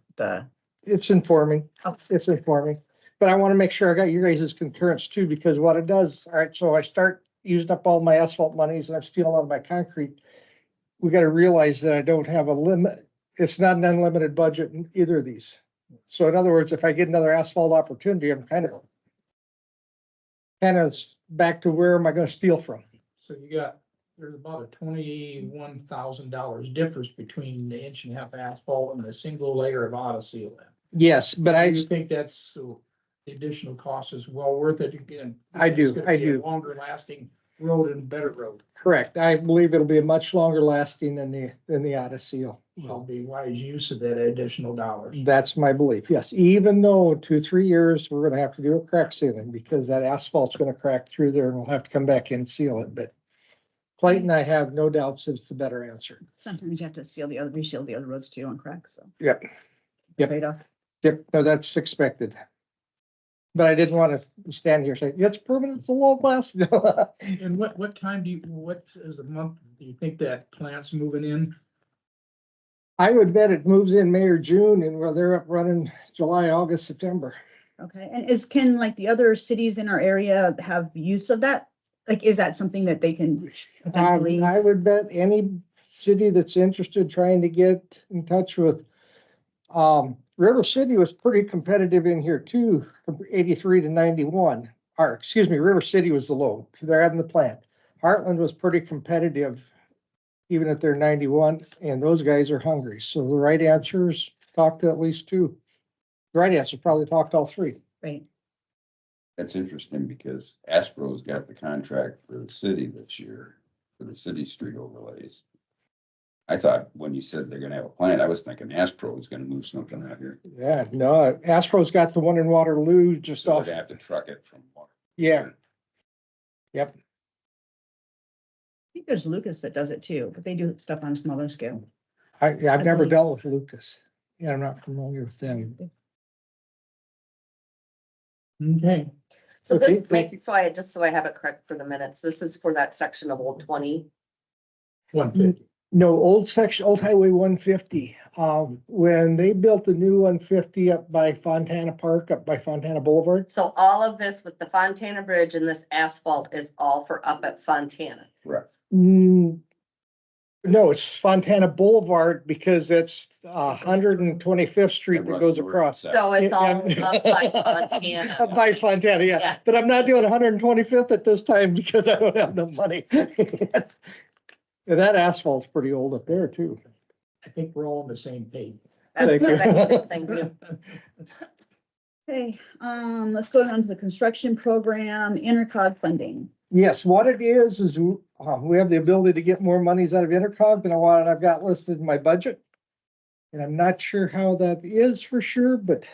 It's informing, Oh. it's informing, but I want to make sure I got you guys' concurrence too, because what it does, all right, so I start using up all my asphalt monies and I'm stealing out of my concrete. We got to realize that I don't have a limit. It's not an unlimited budget in either of these. So in other words, if I get another asphalt opportunity, I'm kind of back to where am I going to steal from? So there's about a $21,000 difference between the 1.5 inch asphalt and a single layer of auto seal. Yes, but I do think that's, so the additional cost is well worth it again. I do, It's gonna I be a do. Longer lasting road and better road. Correct. I believe it'll be a much longer lasting than the auto seal. Will be wise use of that additional dollars. That's my belief, yes. Even though 2-3 years, we're gonna have to do a crack sealing because that asphalt's gonna crack through there and we'll have to come back in and seal it, but Clayton, I have no doubts it's the better answer. Sometimes you have to reseal the other roads too on cracks, so. Yep. Yep. Trade-off. Yep, no, that's expected. But I didn't want to stand here saying, it's permanent, it's a low class. And what time what is the month, do you think that plant's moving in? I would bet it moves in May or June and where they're up running July, August, September. Okay, and can like the other cities in our area have use of that? Like, is that something that they can potentially? I would bet any city that's interested trying to get in touch with, River City was pretty competitive in here too, from 83 to 91. Or, excuse me, River City was the low. They're having the plant. Heartland was pretty competitive, even at their 91, and those guys are hungry. So the right answer is talk to at least two. The right answer is probably talk to all three. Right, That's interesting because Aspro's got the contract for the city this year, for the city street overlays. I thought when you said they're gonna have a plant, I was thinking Aspro was gonna move something out here. Yeah, no, Aspro's got the one in Waterloo just So off. they'd have to truck it from. Yeah. Yep. I think there's Lucas that does it too, but they do stuff on a smaller scale. I've I never believe- dealt with Lucas. Yeah, I'm not familiar with them. Okay. So Okay, this, thank you. so I have it correct for the minutes. This is for that section of Old 20. 150. No, old Highway 150. When they built the new 150 up by Fontana Park, up by Fontana Boulevard. So all of this with the Fontana Bridge and this asphalt is all for up at Fontana. Correct. No, it's Fontana Boulevard because that's 125th Street that goes across. So it's all Yeah. up by Fontana. Up by Fontana, yeah. Yeah. But I'm not doing 125th at this time because I don't have the money. And that asphalt's pretty old up there too. I think we're all on the same page. That's Thank you. what Thank you. Okay, let's go down to the construction program, intercog funding. Yes, what it is we have the ability to get more monies out of intercog than what I've got listed in my budget. And I'm not sure how that is for sure, but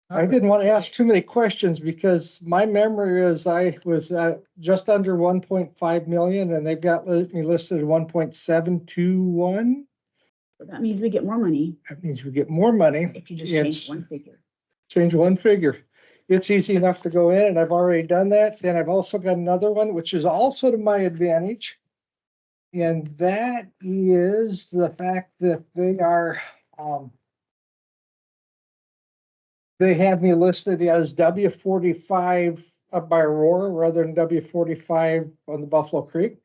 I didn't want to ask too many questions because my memory is I was just under 1.5 million and they've got me listed at 1.721. So that means we get more money That means we get more money. if you just It's- change one figure. Change one figure. It's easy enough to go in and I've already done that. Then I've also got another one, which is also to my advantage. And that is the fact that they are, they have me listed as W45 up by Aurora rather than W45 on the Buffalo Creek.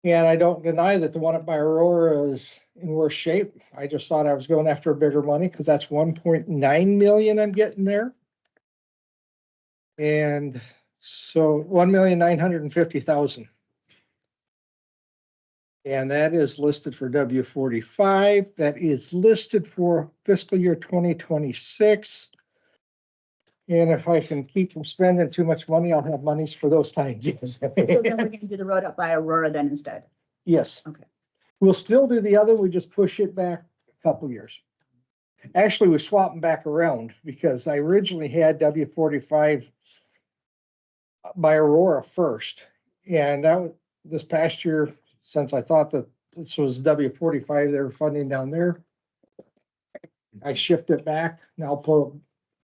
And I don't deny that the one up by Aurora is in worse shape. I just thought I was going after a bigger money because that's 1.9 million I'm getting there. And so 1,950,000. And that is listed for W-45. That is listed for fiscal year 2026. And if I can keep from spending too much money, I'll have monies for those times. Yes. So then we're gonna do the road up by Aurora then instead. Yes. Okay. We'll still do the other. We just push it back a couple years. Actually, we swap them back around because I originally had W-45 by Aurora first. And that was this past year, since I thought that this was W-45, they were funding down there. I shifted it back. Now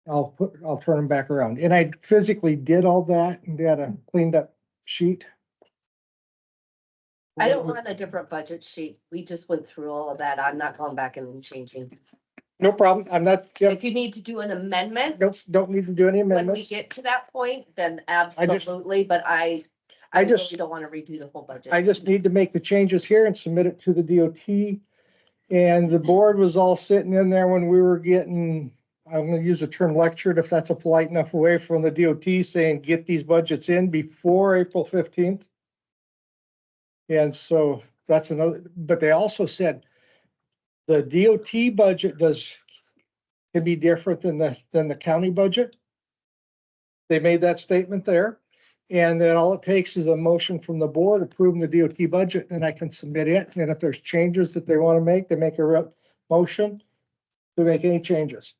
I'll turn them back around. And I physically did all that and had a cleaned up sheet. I don't want a different budget sheet. We just went through all of that. I'm not going back and changing. No problem. I'm not, If you need to do an amendment, don't need to do any when we amendments. get to that point, then absolutely, but I I really just, don't want to redo the whole budget. I just need to make the changes here and submit it to the DOT. And the board was all sitting in there when we were getting, I'm gonna use the term lectured, if that's a polite enough way, from the DOT saying, get these budgets in before April 15th. And so that's another, but they also said the DOT budget can be different than the county budget. They made that statement there. And then all it takes is a motion from the board approving the DOT budget, and I can submit it. And if there's changes that they want to make, they make a motion to make any changes.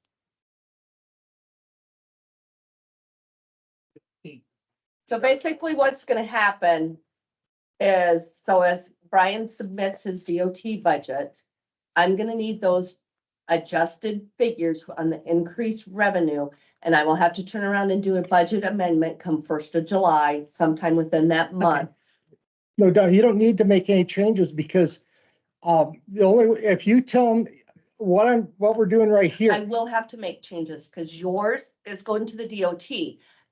So basically what's gonna happen is, so as Brian submits his DOT budget, I'm gonna need those adjusted figures on the increased revenue. And I will have to turn around and do a budget amendment come 1st of July, sometime within that month. No doubt, you don't need to make any changes because if you tell them what we're doing right I here, will have to make changes because yours is going to the DOT.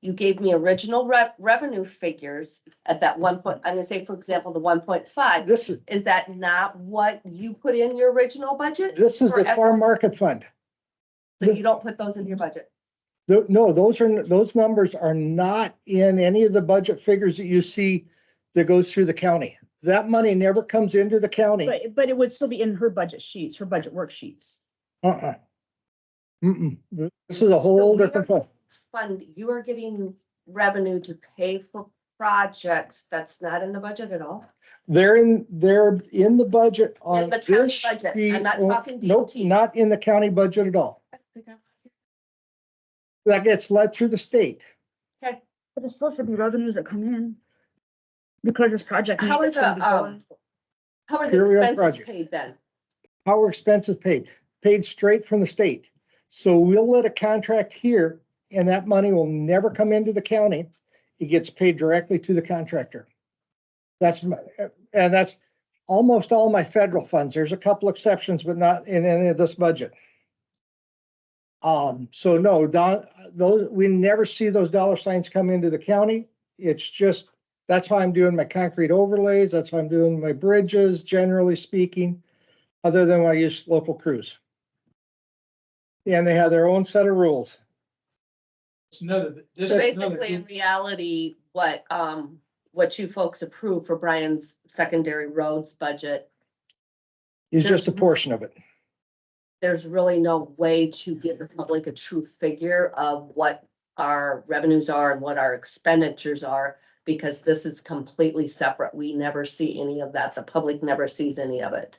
You gave me original revenue figures at that one point. I'm gonna say, for example, the 1.5. this Is that not what you put in your original budget? is the Forever. farm market fund. So you don't put those in your budget? No, those numbers are not in any of the budget figures that you see that goes through the county. That money never comes into the county. But it would still be in her budget sheets, her budget worksheets. This is a whole So we different are- fund. You are getting revenue to pay for projects that's not in the budget at all? They're in the budget on In the county this budget. sheet. I'm not talking Nope, DOT. not in the county budget at all. That gets led through the state. But it still should be revenues that come in. Because this project. How needs is to be the, going. How are the Here we are, expenses project. paid then? How are expenses paid straight from the state. So we'll let a contract here and that money will never come into the county. It gets paid directly to the contractor. That's almost all my federal funds. There's a couple exceptions, but not in any of this budget. So no, we never see those dollar signs come into the county. It's just, that's how I'm doing my concrete overlays. That's how I'm doing my bridges, generally speaking, other than when I use local crews. And they have their own set of rules. It's another, this So is another, basically, in reality, what you folks approve for Brian's secondary roads budget, It's just a portion of it. there's really no way to give the public a true figure of what our revenues are and what our expenditures are, because this is completely separate. We never see any of that. The public never sees any of it.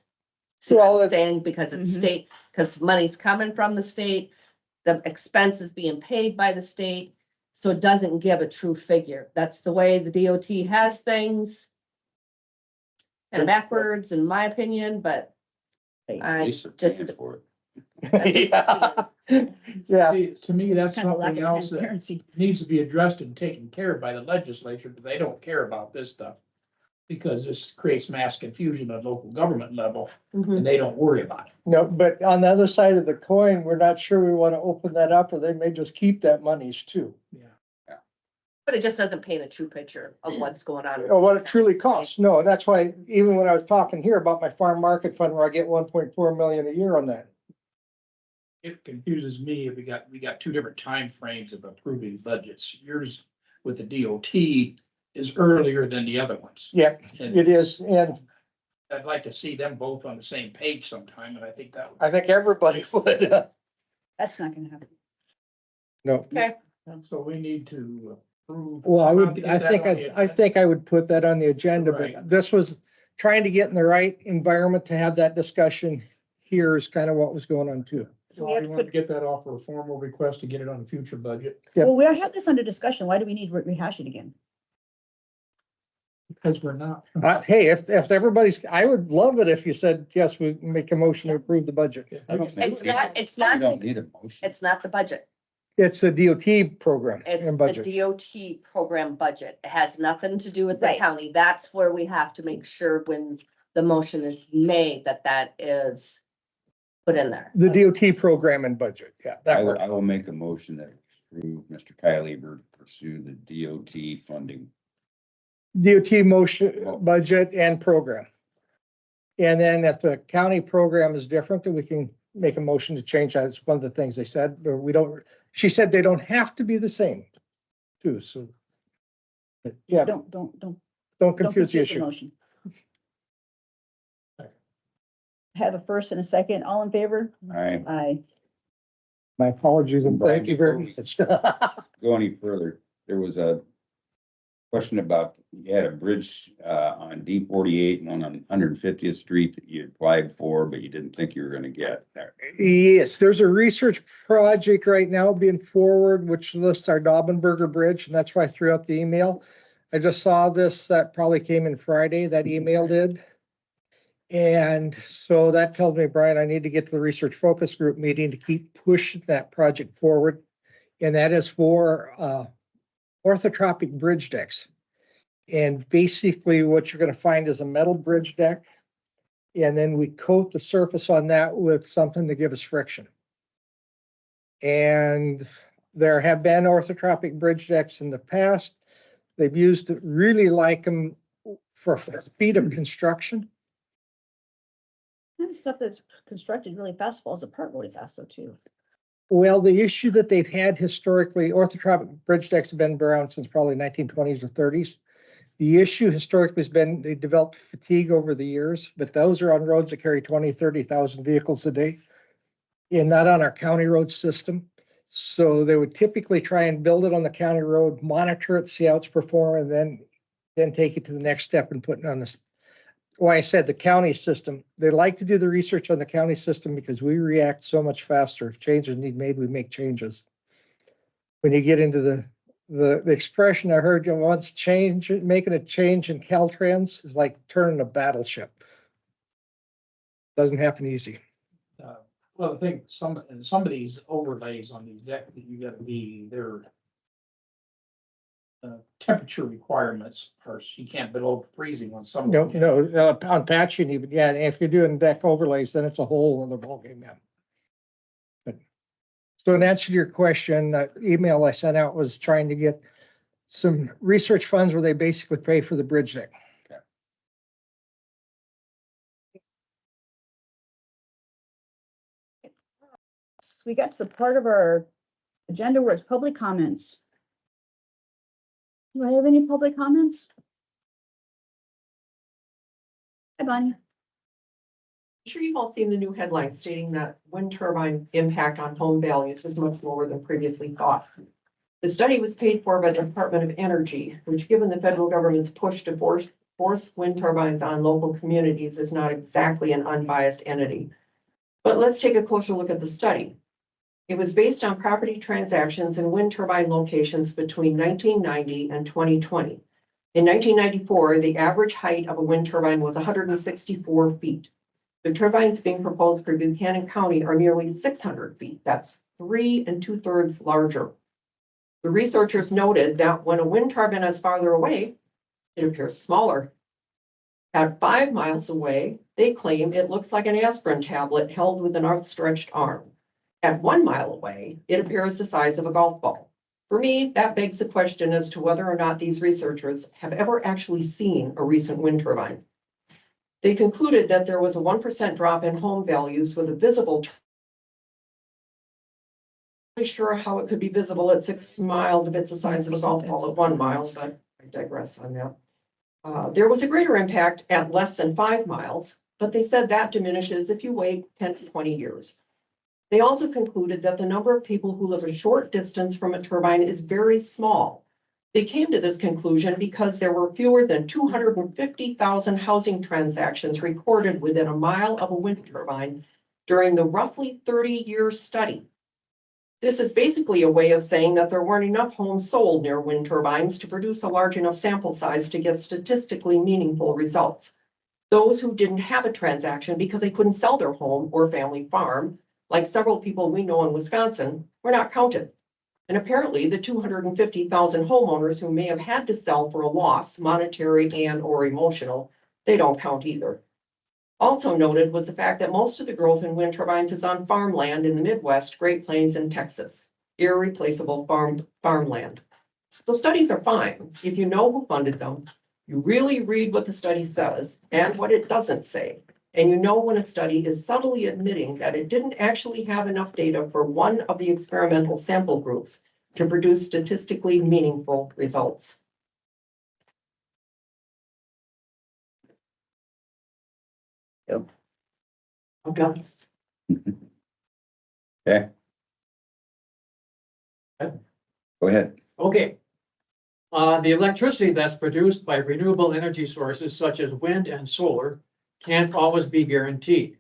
See Well, what I'm it's- saying? Because it's Mhm. state, because money's coming from the state, the expense is being paid by the state, so it doesn't give a true figure. That's the way the DOT has things. And backwards, in my opinion, but I Police are just, paying for it. Yeah, see, to me, that's Kind of lack something of else that transparency. needs to be addressed and taken care of by the legislature, but they don't care about this stuff. Because this creates mass confusion at local government level, Mhm. and they don't worry about it. no, but on the other side of the coin, we're not sure we want to open that up, or they may just keep that monies too. Yeah. But it just doesn't paint a true picture of what's going on. Or what it truly costs. No, that's why even when I was talking here about my farm market fund where I get 1.4 million a year on that. It confuses me if we got two different time frames of approving budgets. Yours with the DOT is earlier than the other ones. Yep, And it is. And I'd like to see them both on the same page sometime, and I think that would. I think everybody would. That's not gonna happen. No. Okay, So we need to approve. Well, I Not to would, get I that think, on the I agenda. think I would put that on the agenda, Right. but this was trying to get in the right environment to have that discussion. Here is kind of what was going on too. So we So have we to want to put, get that off for a formal request to get it on the future budget, Yep. well, we had this under discussion. Why do we need to rehash it again? because we're not. Hey, if everybody's, I would love it if you said, yes, we make a motion to approve the budget. I don't think it's not, You don't need a motion. it's not the budget. It's the DOT program It's and the budget. DOT program budget. It has nothing to do with the Right. county. That's where we have to make sure when the motion is made that that is put in there. The DOT program and budget, yeah, that works. I will make a motion that approve Mr. Kyle Eber to pursue the DOT funding. DOT motion, budget and program. And then if the county program is different, then we can make a motion to change that. It's one of the things they said, but we don't, she said they don't have to be the same too, so. But yeah, don't confuse the issue. motion. Have a first and a second. All in favor? All right, Aye. My apologies and thank you very much. go any further. There was a question about, you had a bridge on D 48 and one on 150th Street that you applied for, but you didn't think you were gonna get there. Yes, there's a research project right now being forward, which lists our Daubenberger Bridge, and that's why I threw out the email. I just saw this, that probably came in Friday, that email did. And so that tells me, Brian, I need to get to the research focus group meeting to keep pushing that project forward. And that is for orthotropic bridge decks. And basically what you're gonna find is a metal bridge deck. And then we coat the surface on that with something to give us friction. And there have been orthotropic bridge decks in the past. They've used it, really like them for speed of construction. And stuff that's constructed really fast falls apart really fast though too. Well, the issue that they've had historically, orthotropic bridge decks have been around since probably 1920s or 30s. The issue historically has been they developed fatigue over the years, but those are on roads that carry 20, 30,000 vehicles a day and not on our county road system. So they would typically try and build it on the county road, monitor it, see how it's performing, and then take it to the next step and put it on this. Why I said the county system, they like to do the research on the county system because we react so much faster. If changes need made, we make changes. When you get into the expression I heard you once, making a change in Caltrans is like turning a battleship. Doesn't happen easy. Well, I think some of these overlays on these decks that you gotta be, their temperature requirements are, you can't below freezing on some. of them. No, on patching even, yeah, if you're doing deck overlays, then it's a whole other ballgame, yeah. But, so in answer to your question, that email I sent out was trying to get some research funds where they basically pay for the bridge deck. So we got to the part of our agenda where it's public comments. Do I have any public comments? Hi, Bonnie. I'm sure you've all seen the new headline stating that wind turbine impact on home values is much lower than previously thought. The study was paid for by the Department of Energy, which, given the federal government's push to force wind turbines on local communities, is not exactly an unbiased entity. But let's take a closer look at the study. It was based on property transactions and wind turbine locations between 1990 and 2020. In 1994, the average height of a wind turbine was 164 feet. The turbines being proposed for Buchanan County are nearly 600 feet. That's 3 2/3 larger. The researchers noted that when a wind turbine is farther away, it appears smaller. At 5 miles away, they claim it looks like an aspirin tablet held with an outstretched arm. At 1 mile away, it appears the size of a golf ball. For me, that begs the question as to whether or not these researchers have ever actually seen a recent wind turbine. They concluded that there was a 1% drop in home values with a visible. Not sure how it could be visible at 6 miles if it's the size of a golf ball at 1 mile, but I digress on that. There was a greater impact at less than 5 miles, but they said that diminishes if you wait 10 to 20 years. They also concluded that the number of people who live a short distance from a turbine is very small. They came to this conclusion because there were fewer than 250,000 housing transactions recorded within a mile of a wind turbine during the roughly 30-year study. This is basically a way of saying that there weren't enough homes sold near wind turbines to produce a large enough sample size to get statistically meaningful results. Those who didn't have a transaction because they couldn't sell their home or family farm, like several people we know in Wisconsin, were not counted. And apparently the 250,000 homeowners who may have had to sell for a loss, monetary and or emotional, they don't count either. Also noted was the fact that most of the growth in wind turbines is on farmland in the Midwest, Great Plains, and Texas, irreplaceable farmland. So studies are fine if you know who funded them, you really read what the study says and what it doesn't say, and you know when a study is subtly admitting that it didn't actually have enough data for one of the experimental sample groups to produce statistically meaningful results. Okay. Okay. Go ahead. Okay. The electricity that's produced by renewable energy sources such as wind and solar can't always be guaranteed.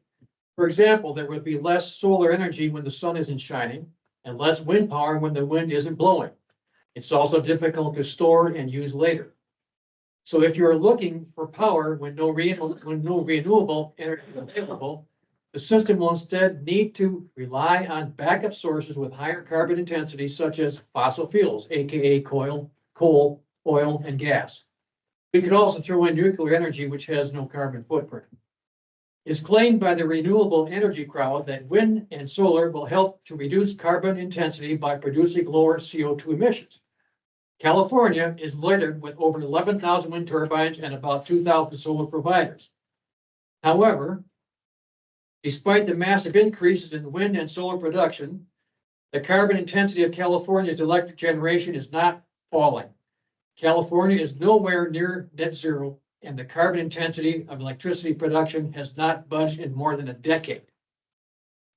For example, there would be less solar energy when the sun isn't shining and less wind power when the wind isn't blowing. It's also difficult to store and use later. So if you're looking for power when no renewable energy is available, the system will instead need to rely on backup sources with higher carbon intensity, such as fossil fuels, aka coal, oil, and gas. We could also throw in nuclear energy, which has no carbon footprint. It's claimed by the renewable energy crowd that wind and solar will help to reduce carbon intensity by producing lower CO2 emissions. California is littered with over 11,000 wind turbines and about 2,000 solar providers. However, despite the massive increases in wind and solar production, the carbon intensity of California's electric generation is not falling. California is nowhere near net zero, and the carbon intensity of electricity production has not budged in more than a decade.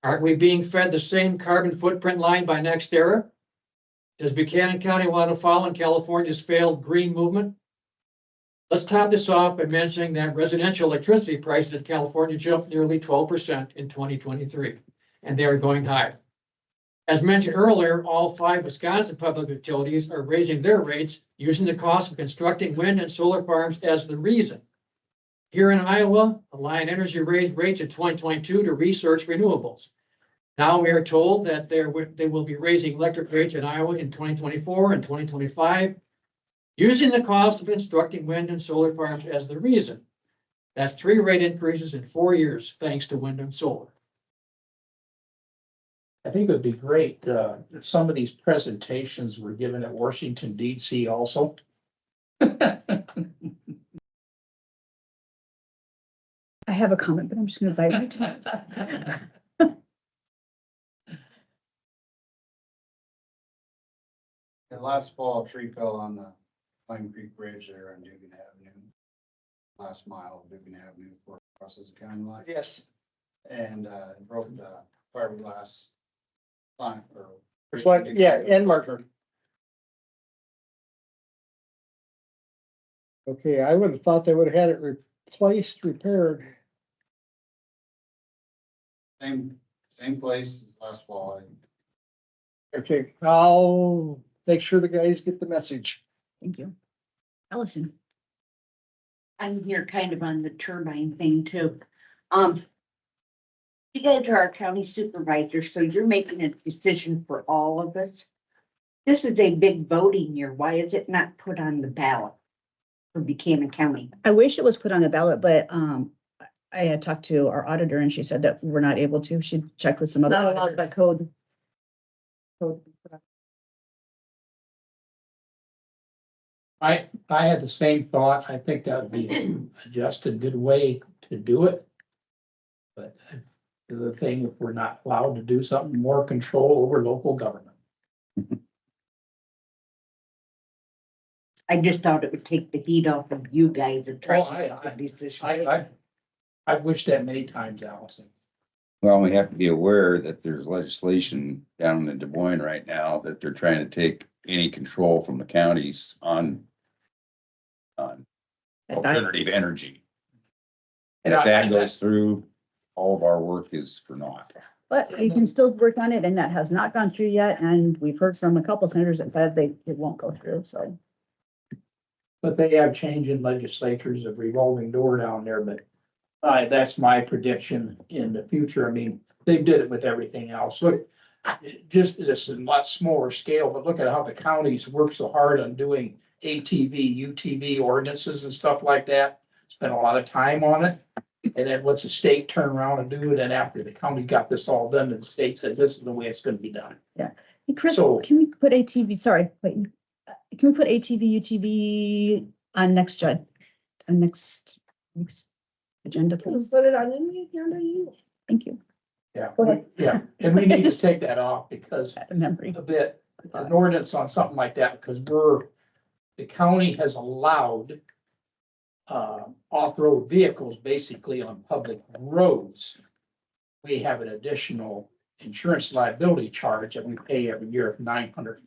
Aren't we being fed the same carbon footprint line by NextEra? Does Buchanan County want to follow in California's failed green movement? Let's top this off by mentioning that residential electricity prices in California jumped nearly 12% in 2023, and they are going higher. As mentioned earlier, all 5 Wisconsin public utilities are raising their rates using the cost of constructing wind and solar farms as the reason. Here in Iowa, Alliant Energy raised rates in 2022 to research renewables. Now we are told that they will be raising electric rates in Iowa in 2024 and 2025, using the cost of constructing wind and solar farms as the reason. That's 3 rate increases in 4 years, thanks to wind and solar. I think it would be great, if some of these presentations were given at Washington DC also. I have a comment, but I'm just gonna bite my tongue. And last fall, a tree fell on the Pine Creek Bridge there on Dugan Avenue. Last mile of Dugan Avenue before it crosses the county line. Yes. And it broke the fiberglass sign or. But yeah, end marker. Okay, I would have thought they would have had it replaced, repaired. Same place as last fall. Okay, I'll make sure the guys get the message. Thank you. Allison. I'm here kind of on the turbine thing too. You guys are our county supervisor, so you're making a decision for all of us. This is a big voting year. Why is it not put on the ballot for Buchanan County? I wish it was put on the ballot, but I had talked to our auditor and she said that we're not able to. She checked with some other. Not allowed by code. I had the same thought. I think that would be just a good way to do it. But the thing, if we're not allowed to do something, more control over local government. I just thought it would take the heat off of you guys and try Well, to make the decision. I've wished that many times, Allison. Well, we have to be aware that there's legislation down in Des Moines right now that they're trying to take any control from the counties on alternative energy. And if that goes through, all of our work is for naught. But we can still work on it, and that has not gone through yet, and we've heard from a couple senators that said it won't go through, so. But they have change in legislatures, a revolving door down there, but that's my prediction in the future. I mean, they did it with everything else. Look, just this is a much smaller scale, but look at how the counties work so hard on doing ATV, UTV ordinances and stuff like that. Spent a lot of time on it. And then lets the state turn around and do it. And after the county got this all done, and the state says this is the way it's gonna be done. Hey, Chris, So- can we put ATV, sorry, wait, can we put ATV, UTV on next week's agenda, please? Put it on any agenda you. Thank you. Yeah, Go ahead. yeah, and we need to take that off because That memory. a bit, an ordinance on something like that, because the county has allowed off-road vehicles basically on public roads. We have an additional insurance liability charge that we pay every year of $900.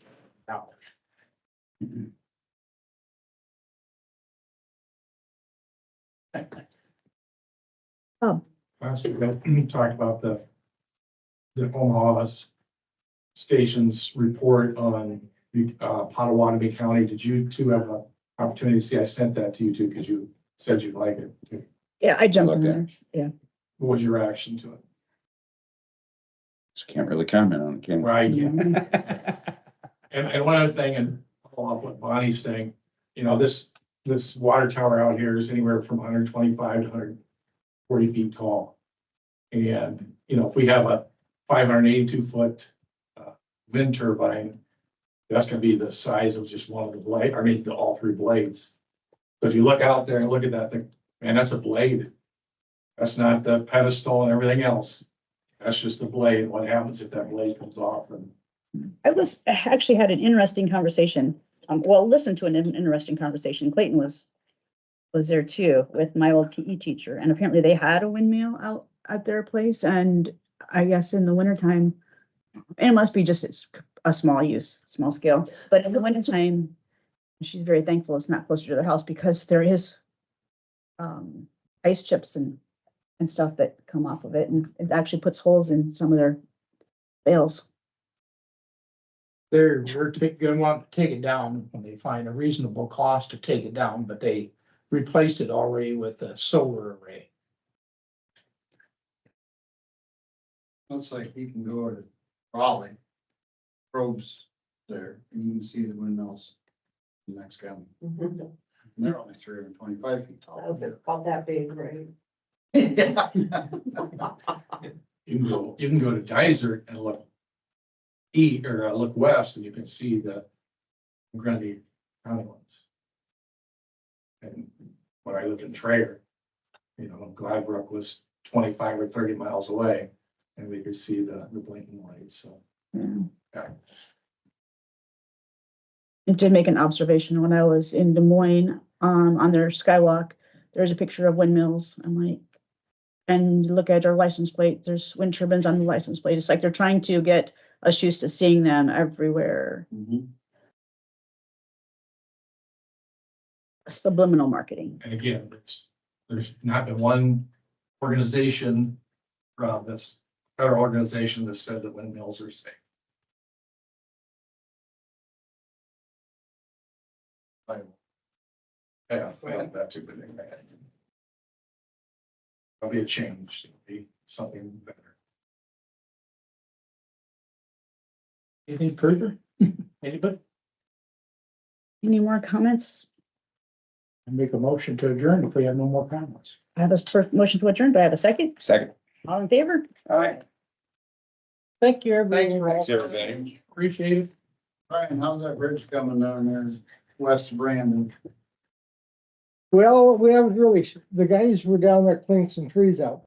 Last week, we talked about the Omaha's station's report on Potawatomi County. Did you two have an opportunity to see? I sent that to you too, because you said you'd like it. Yeah, I jumped in Look there. What was your reaction to it? Just can't really comment on it, can we? Right. And one other thing, and follow off what Bonnie's saying, you know, this water tower out here is anywhere from 125 to 140 feet tall. And, you know, if we have a 582-foot wind turbine, that's gonna be the size of just one of the blade, I mean, all three blades. So if you look out there and look at that thing, man, that's a blade. That's not the pedestal and everything else. That's just the blade. What happens if that blade comes off? And I actually had an interesting conversation, listened to an interesting conversation. Clayton was there too with my old PE teacher, and apparently they had a windmill out at their place, and I guess in the wintertime, and it must be just it's a small scale, but in the wintertime, she's very thankful it's not closer to their house because there is ice chips and stuff that come off of it, and it actually puts holes in some of their bales. We're gonna want to take it down when they find a reasonable cost to take it down, but they replaced it already with a solar array. Looks like you can go to Raleigh, probes there, and you can see the windmills in the next county. And they're only 325 feet tall. About that big, right? Yeah. you can go to Geyser and look look west, and you can see the Grundy County ones. And when I lived in Traer, you know, Gladbrook was 25 or 30 miles away, and we could see the blinking lights, so. Yeah. I did make an observation when I was in Des Moines, on their skywalk, there's a picture of windmills. I'm like, and look at our license plate, there's wind turbines on the license plate. It's like they're trying to get us used to seeing them everywhere. Subliminal marketing. And again, there's not been one organization, that's federal organization that said that windmills are safe. Yeah, well, that's a good thing. There'll be a change, it'll be something better. Anything further? Anybody? Any more comments? I make a motion to adjourn if we have no more comments. I have a first motion to adjourn. Do I have a second? Second. All in favor? All right. Thank you, everyone. Thanks, everybody. Appreciate it. Brian, how's that bridge coming down there? west of Brandon. Well, we haven't really, the guys were down there cleaning some trees out